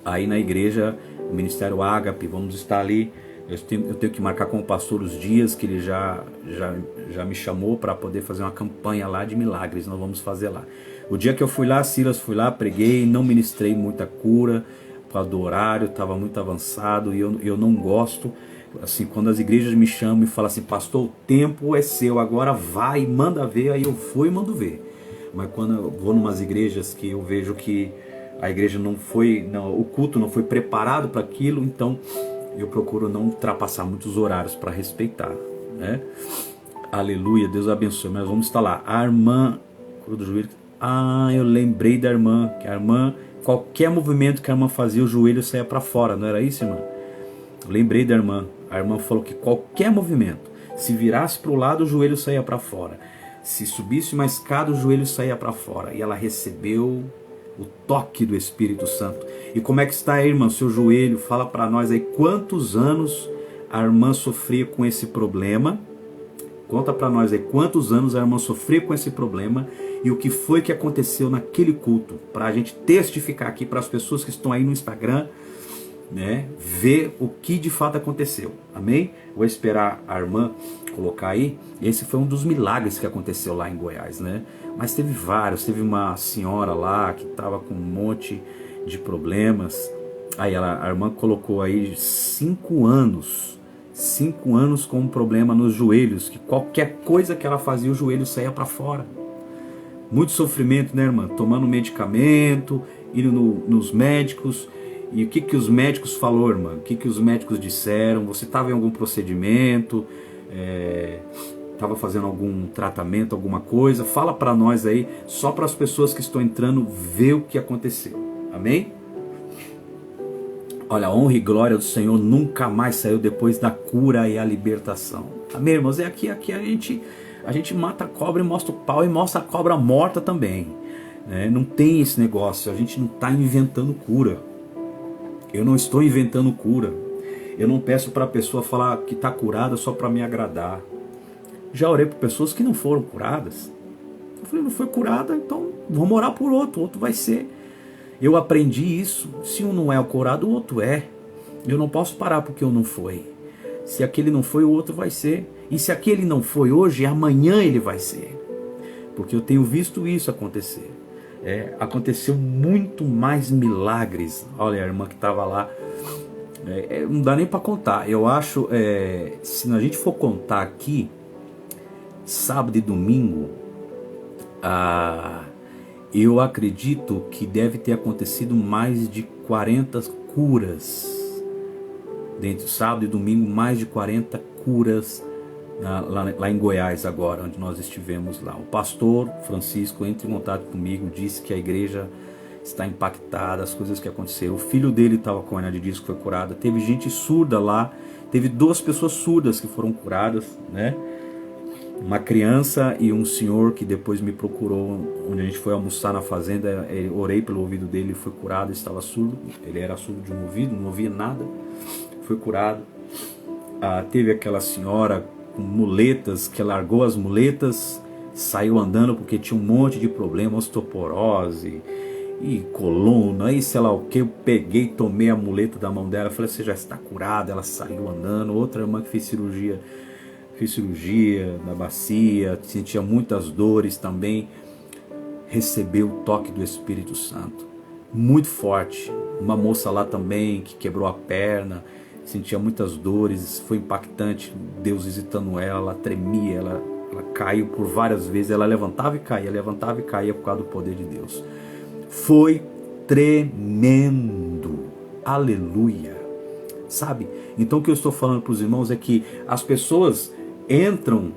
aí na igreja, o Ministério Ágape. Vamos estar ali. Eu tenho que marcar com o pastor os dias que ele já me chamou para poder fazer uma campanha lá de milagres. Nós vamos fazer lá. O dia que eu fui lá, Silas, fui lá, preguei, não ministrei muita cura por causa do horário, estava muito avançado e eu não gosto. Assim, quando as igrejas me chamam e falam assim, pastor, o tempo é seu, agora vai, manda ver, aí eu fui e mando ver. Mas quando eu vou numas igrejas que eu vejo que a igreja o culto não foi preparado para aquilo, então eu procuro não ultrapassar muitos horários para respeitar, né? Aleluia, Deus abençoe. Mas vamos estar lá. A irmã, cura do joelho. Eu lembrei da irmã, que a irmã, qualquer movimento que a irmã fazia, o joelho saía para fora, não era isso, irmã? Eu lembrei da irmã. A irmã falou que qualquer movimento, se virasse para o lado, o joelho saía para fora. Se subisse uma escada, o joelho saía para fora. E ela recebeu o toque do Espírito Santo. E como é que está aí, irmã, seu joelho? Fala para nós aí quantos anos a irmã sofria com esse problema. Conta para nós aí quantos anos a irmã sofria com esse problema e o que foi que aconteceu naquele culto, para a gente testificar aqui para as pessoas que estão aí no Instagram, né, ver o que de fato aconteceu. Amém? Vou esperar a irmã colocar aí. Esse foi um dos milagres que aconteceu lá em Goiás, né? Mas teve vários. Teve uma senhora lá que estava com um monte de problemas. Aí a irmã colocou aí 5 anos com um problema nos joelhos, que qualquer coisa que ela fazia, o joelho saía para fora. Muito sofrimento, né, irmã? Tomando medicamento, indo nos médicos. E o que os médicos falaram, irmã? O que os médicos disseram? Você estava em algum procedimento? Estava fazendo algum tratamento, alguma coisa? Fala para nós aí, só para as pessoas que estão entrando ver o que aconteceu. Amém? Olha, a honra e glória do Senhor nunca mais saiu depois da cura e a libertação. Amém, irmãos? Aqui a gente mata a cobra e mostra o pau e mostra a cobra morta também. Não tem esse negócio, a gente não está inventando cura. Eu não estou inventando cura. Eu não peço para a pessoa falar que está curada só para me agradar. Já orei por pessoas que não foram curadas. Eu falei, não foi curada, então vamos orar por outro, o outro vai ser. Eu aprendi isso. Se um não é o curado, o outro é. Eu não posso parar porque um não foi. Se aquele não foi, o outro vai ser. E se aquele não foi hoje, amanhã ele vai ser. Porque eu tenho visto isso acontecer. Aconteceu muito mais milagres. Olha a irmã que estava lá. Não dá nem para contar. Eu acho, se a gente for contar aqui, sábado e domingo, eu acredito que deve ter acontecido mais de 40 curas. Dentro de sábado e domingo, mais de 40 curas lá em Goiás agora, onde nós estivemos lá. O pastor Francisco entrou em contato comigo, disse que a igreja está impactada, as coisas que aconteceram. O filho dele estava com hernia de disco, foi curada. Teve gente surda lá, teve 2 pessoas surdas que foram curadas, né? uma criança e um senhor que depois me procurou, onde a gente foi almoçar na fazenda. Eu orei pelo ouvido dele, ele foi curado, estava surdo, ele era surdo de um ouvido, não ouvia nada, foi curado. Teve aquela senhora com muletas, que largou as muletas, saiu andando porque tinha um monte de problema, osteoporose e coluna, e sei lá o que. Eu peguei, tomei a muleta da mão dela, falei, você já está curada. Ela saiu andando. Outra irmã que fez cirurgia na bacia, sentia muitas dores também, recebeu o toque do Espírito Santo, muito forte. Uma moça lá também que quebrou a perna, sentia muitas dores, foi impactante, Deus visitando ela, ela tremia, ela caiu por várias vezes, ela levantava e caía por causa do poder de Deus. Foi tremendo, aleluia, sabe? Então o que eu estou falando para os irmãos é que as pessoas entram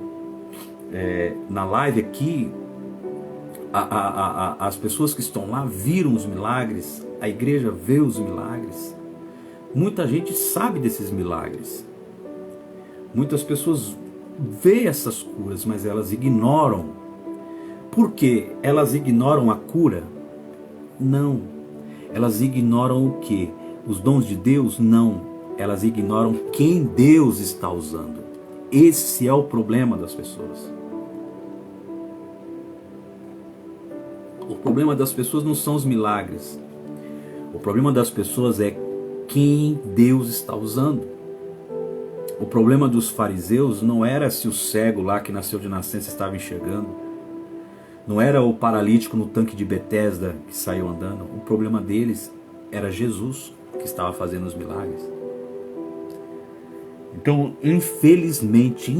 na live aqui, as pessoas que estão lá viram os milagres, a igreja vê os milagres, muita gente sabe desses milagres, muitas pessoas veem essas curas, mas elas ignoram. Por quê? Elas ignoram a cura? Não. Elas ignoram o quê? Os dons de Deus? Não. Elas ignoram quem Deus está usando. Esse é o problema das pessoas. O problema das pessoas não são os milagres. O problema das pessoas é quem Deus está usando. O problema dos fariseus não era se o cego lá que nasceu de nascença estava enxergando. Não era o paralítico no tanque de Betesda que saiu andando. O problema deles era Jesus que estava fazendo os milagres. Então, infelizmente,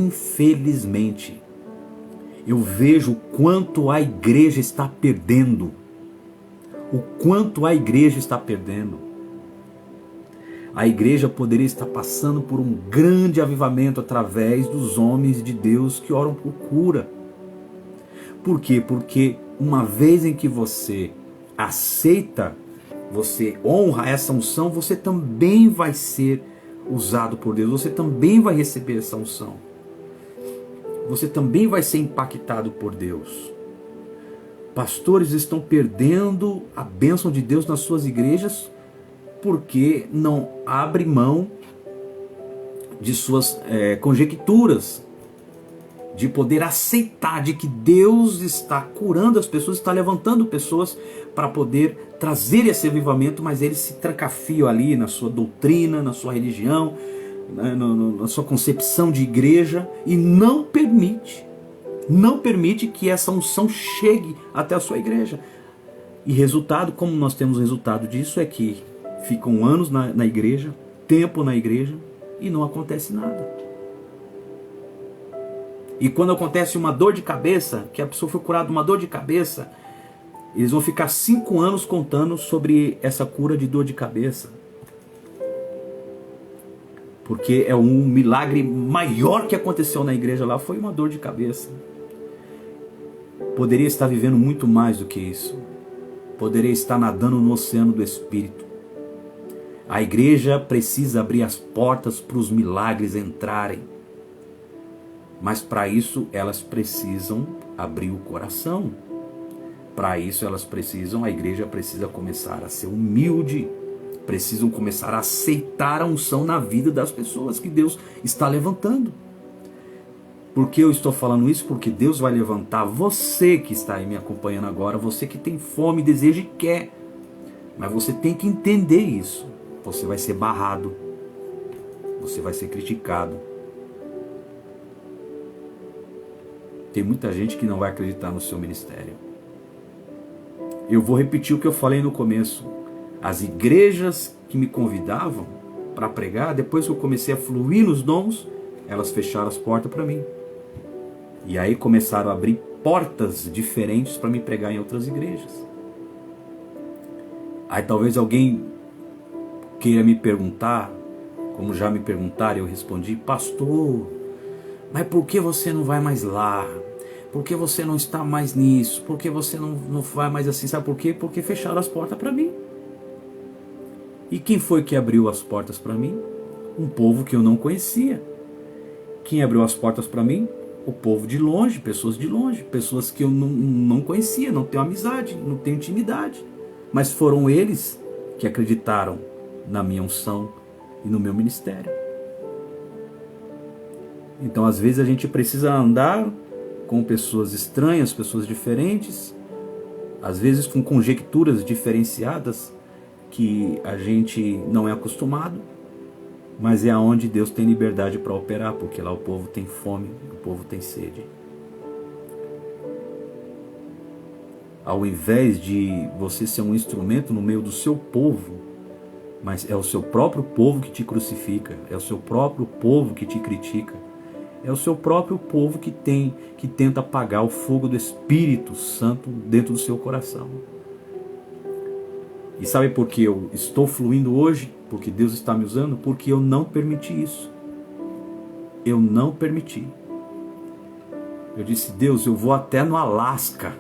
eu vejo o quanto a igreja está perdendo. O quanto a igreja está perdendo. A igreja poderia estar passando por um grande avivamento através dos homens de Deus que oram por cura. Por quê? Porque uma vez em que você aceita, você honra essa unção, você também vai ser usado por Deus, você também vai receber essa unção. Você também vai ser impactado por Deus. Pastores estão perdendo a bênção de Deus nas suas igrejas porque não abrem mão de suas conjecturas, de poder aceitar de que Deus está curando as pessoas, está levantando pessoas para poder trazer esse avivamento, mas eles se trancafiam ali na sua doutrina, na sua religião, na sua concepção de igreja, e não permite que essa unção chegue até a sua igreja. E resultado, como nós temos resultado disso, é que ficam anos na igreja, tempo na igreja, e não acontece nada. E quando acontece uma dor de cabeça, que a pessoa foi curada de uma dor de cabeça, eles vão ficar 5 anos contando sobre essa cura de dor de cabeça. Porque é um milagre maior que aconteceu na igreja lá, foi uma dor de cabeça. Poderia estar vivendo muito mais do que isso. Poderia estar nadando no oceano do Espírito. A igreja precisa abrir as portas para os milagres entrarem. Mas para isso elas precisam abrir o coração. Para isso a igreja precisa começar a ser humilde. Precisam começar a aceitar a unção na vida das pessoas que Deus está levantando. Por que eu estou falando isso? Porque Deus vai levantar você que está aí me acompanhando agora, você que tem fome, deseja e quer. Mas você tem que entender isso. Você vai ser barrado. Você vai ser criticado. Tem muita gente que não vai acreditar no seu ministério. Eu vou repetir o que eu falei no começo. As igrejas que me convidavam para pregar, depois que eu comecei a fluir nos dons, elas fecharam as portas para mim. E aí começaram a abrir portas diferentes para me pregar em outras igrejas. Aí talvez alguém queira me perguntar, como já me perguntaram, eu respondi: pastor, mas por que você não vai mais lá? Por que você não está mais nisso? Por que você não vai mais assim? Sabe por quê? Porque fecharam as portas para mim. E quem foi que abriu as portas para mim? Um povo que eu não conhecia. Quem abriu as portas para mim? o povo de longe, pessoas que eu não conhecia, não tenho amizade, não tenho intimidade. Mas foram eles que acreditaram na minha unção e no meu ministério. Então, às vezes, a gente precisa andar com pessoas estranhas, pessoas diferentes, às vezes com conjecturas diferenciadas que a gente não é acostumado, mas é aonde Deus tem liberdade para operar, porque lá o povo tem fome, o povo tem sede. Ao invés de você ser um instrumento no meio do seu povo, mas é o seu próprio povo que te crucifica, é o seu próprio povo que te critica, é o seu próprio povo que tenta apagar o fogo do Espírito Santo dentro do seu coração. E sabe por que eu estou fluindo hoje? Porque Deus está me usando? Porque eu não permiti isso. Eu não permiti. Eu disse: Deus, eu vou até no Alasca.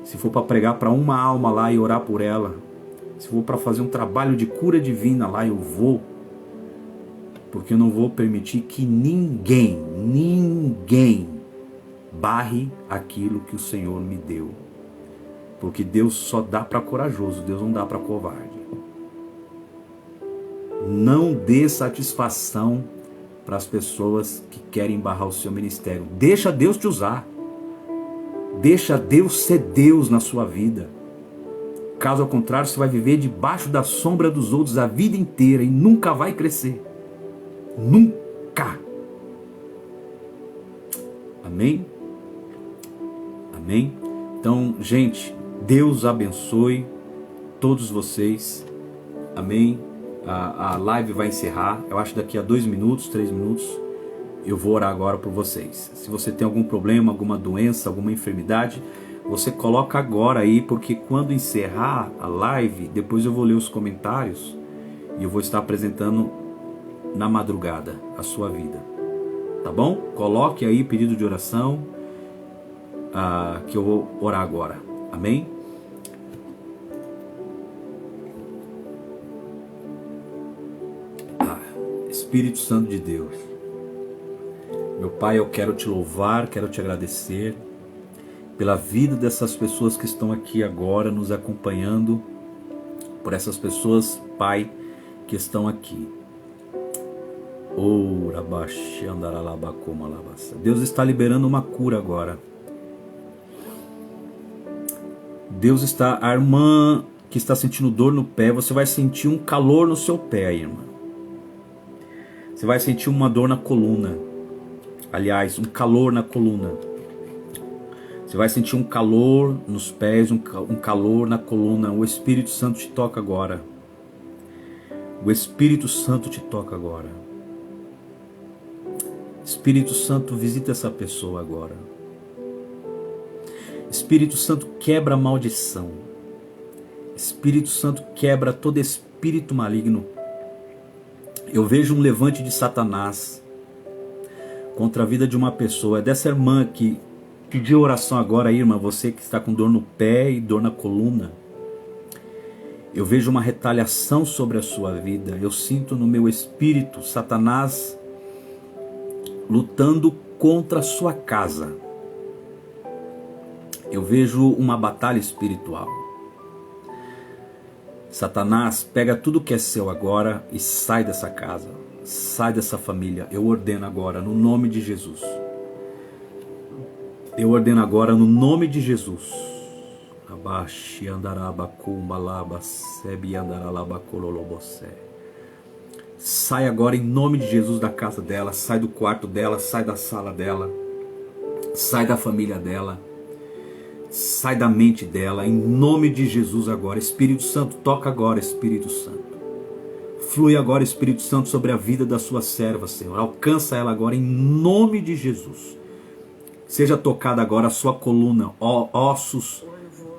Se for para pregar para uma alma lá e orar por ela, se for para fazer um trabalho de cura divina lá, eu vou. Porque eu não vou permitir que ninguém barre aquilo que o Senhor me deu. Porque Deus só dá para corajoso, Deus não dá para covarde. Não dê satisfação para as pessoas que querem barrar o seu ministério. Deixa Deus te usar. Deixa Deus ser Deus na sua vida. Caso ao contrário, você vai viver debaixo da sombra dos outros a vida inteira e nunca vai crescer. Nunca. Amém? Amém? Então, gente, Deus abençoe todos vocês. Amém? A live vai encerrar. Eu acho daqui a 2 minutos, 3 minutos. Eu vou orar agora por vocês. Se você tem algum problema, alguma doença, alguma enfermidade, você coloca agora aí, porque quando encerrar a live, depois eu vou ler os comentários e eu vou estar apresentando na madrugada a sua vida. Tá bom? Coloque aí pedido de oração, que eu vou orar agora. Amém? Espírito Santo de Deus, meu Pai, eu quero te louvar, quero te agradecer pela vida dessas pessoas que estão aqui agora nos acompanhando, por essas pessoas, Pai, que estão aqui. Deus está liberando uma cura agora. Deus está, a irmã que está sentindo dor no pé, você vai sentir um calor no seu pé, irmã. Você vai sentir uma dor na coluna. Aliás, um calor na coluna. Você vai sentir um calor nos pés, um calor na coluna. O Espírito Santo te toca agora. O Espírito Santo te toca agora. Espírito Santo, visita essa pessoa agora. Espírito Santo, quebra a maldição. Espírito Santo, quebra todo espírito maligno. Eu vejo um levante de Satanás contra a vida de uma pessoa. É dessa irmã que pediu oração agora, irmã, você que está com dor no pé e dor na coluna. Eu vejo uma retaliação sobre a sua vida. Eu sinto no meu espírito Satanás lutando contra a sua casa. Eu vejo uma batalha espiritual. Satanás, pega tudo que é seu agora e sai dessa casa, sai dessa família. Eu ordeno agora no nome de Jesus. Eu ordeno agora no nome de Jesus. Sai agora em nome de Jesus da casa dela, sai do quarto dela, sai da sala dela, sai da família dela. Sai da mente dela, em nome de Jesus agora. Espírito Santo, toca agora, Espírito Santo. Flui agora, Espírito Santo, sobre a vida da sua serva, Senhor. Alcança ela agora, em nome de Jesus. Seja tocada agora a sua coluna, ossos,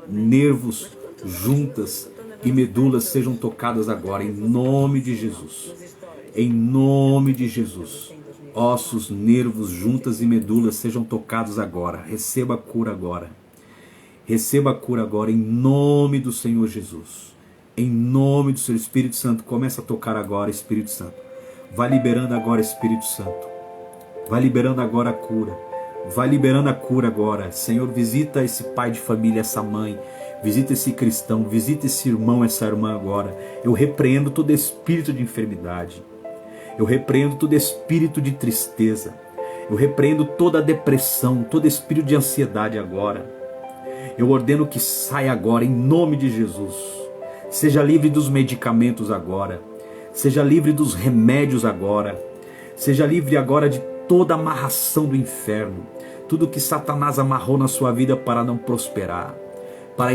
nervos, juntas e medulas sejam tocadas agora, em nome de Jesus. Em nome de Jesus. Ossos, nervos, juntas e medulas sejam tocados agora. Receba a cura agora. Receba a cura agora em nome do Senhor Jesus. Em nome do seu Espírito Santo. Começa a tocar agora, Espírito Santo. Vai liberando agora, Espírito Santo. Vai liberando agora a cura. Vai liberando a cura agora. Senhor, visita esse pai de família, essa mãe. Visita esse cristão, visita esse irmão, essa irmã agora. Eu repreendo todo espírito de enfermidade. Eu repreendo todo espírito de tristeza. Eu repreendo toda depressão, todo espírito de ansiedade agora. Eu ordeno que saia agora em nome de Jesus. Seja livre dos medicamentos agora. Seja livre dos remédios agora. Seja livre agora de toda amarração do inferno. Tudo que Satanás amarrou na sua vida para não prosperar, para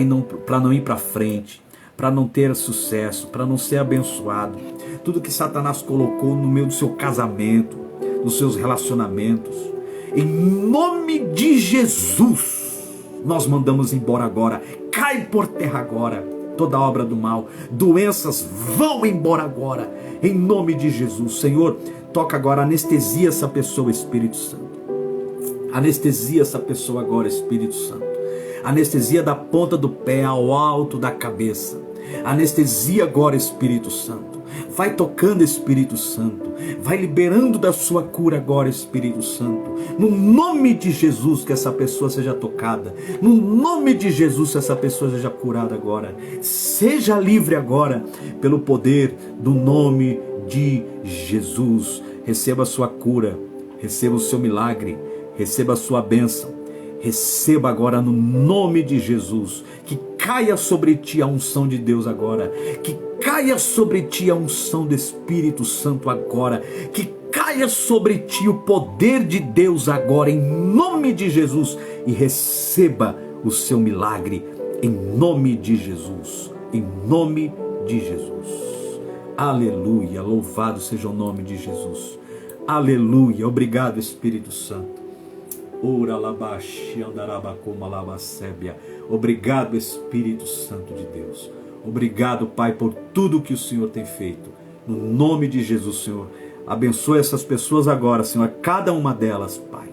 não ir para frente, para não ter sucesso, para não ser abençoado. Tudo que Satanás colocou no meio do seu casamento, nos seus relacionamentos. Em nome de Jesus, nós mandamos embora agora. Cai por terra agora toda obra do mal. Doenças vão embora agora. Em nome de Jesus. Senhor, toca agora, anestesia essa pessoa, Espírito Santo. Anestesia essa pessoa agora, Espírito Santo. Anestesia da ponta do pé ao alto da cabeça. Anestesia agora, Espírito Santo. Vai tocando, Espírito Santo. Vai liberando da sua cura agora, Espírito Santo. No nome de Jesus, que essa pessoa seja tocada. No nome de Jesus, que essa pessoa seja curada agora. Seja livre agora, pelo poder do nome de Jesus. Receba a sua cura. Receba o seu milagre. Receba a sua bênção. Receba agora no nome de Jesus. Que caia sobre ti a unção de Deus agora. Que caia sobre ti a unção do Espírito Santo agora. Que caia sobre ti o poder de Deus agora, em nome de Jesus. E receba o seu milagre, em nome de Jesus. Em nome de Jesus. Aleluia, louvado seja o nome de Jesus. Aleluia, obrigado, Espírito Santo. Obrigado, Espírito Santo de Deus. Obrigado, Pai, por tudo que o Senhor tem feito. No nome de Jesus, Senhor, abençoe essas pessoas agora, Senhor, cada uma delas, Pai,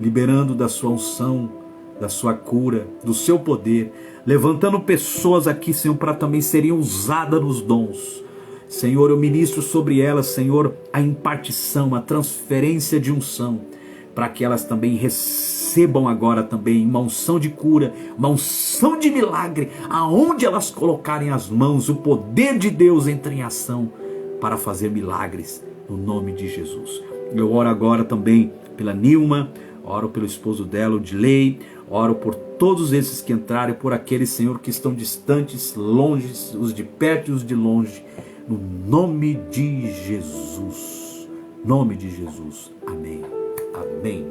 liberando da sua unção, da sua cura, do seu poder, levantando pessoas aqui, Senhor, para também serem usadas nos dons. Senhor, eu ministro sobre elas, Senhor, a impartição, a transferência de unção, para que elas também recebam agora também uma unção de cura, uma unção de milagre, aonde elas colocarem as mãos, o poder de Deus entra em ação para fazer milagres, no nome de Jesus. Eu oro agora também pela Nilma, oro pelo esposo dela, o Dilei, oro por todos esses que entraram, por aqueles, Senhor, que estão distantes, longe, os de perto e os de longe, no nome de Jesus. Nome de Jesus. Amém. Amém.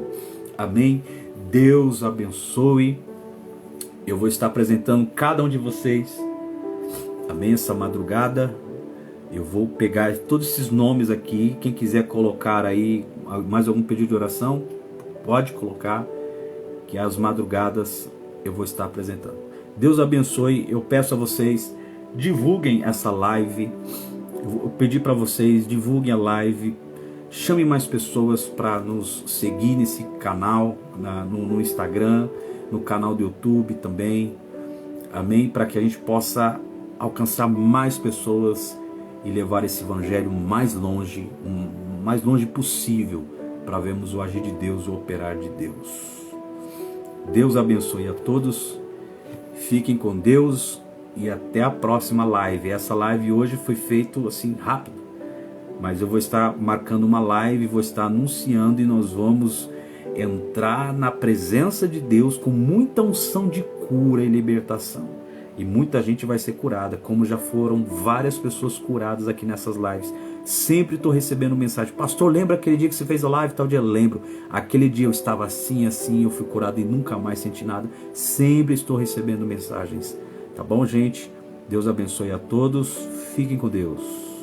Amém. Deus abençoe. Eu vou estar apresentando cada um de vocês. Amém. Essa madrugada eu vou pegar todos esses nomes aqui. Quem quiser colocar aí mais algum pedido de oração, pode colocar, que às madrugadas eu vou estar apresentando. Deus abençoe. Eu peço a vocês, divulguem essa live. Eu vou pedir para vocês, divulguem a live. Chame mais pessoas para nos seguir nesse canal, no Instagram, no canal do YouTube também. Amém? Para que a gente possa alcançar mais pessoas e levar esse evangelho mais longe possível, para vermos o agir de Deus, o operar de Deus. Deus abençoe a todos. Fiquem com Deus e até a próxima live. Essa live hoje foi feita assim rápido, mas eu vou estar marcando uma live, vou estar anunciando, e nós vamos entrar na presença de Deus com muita unção de cura e libertação. E muita gente vai ser curada, como já foram várias pessoas curadas aqui nessas lives. Sempre estou recebendo mensagem: pastor, lembra aquele dia que você fez a live? Tal dia, lembro. Aquele dia eu estava assim, eu fui curado e nunca mais senti nada. Sempre estou recebendo mensagens. Tá bom, gente? Deus abençoe a todos. Fiquem com Deus.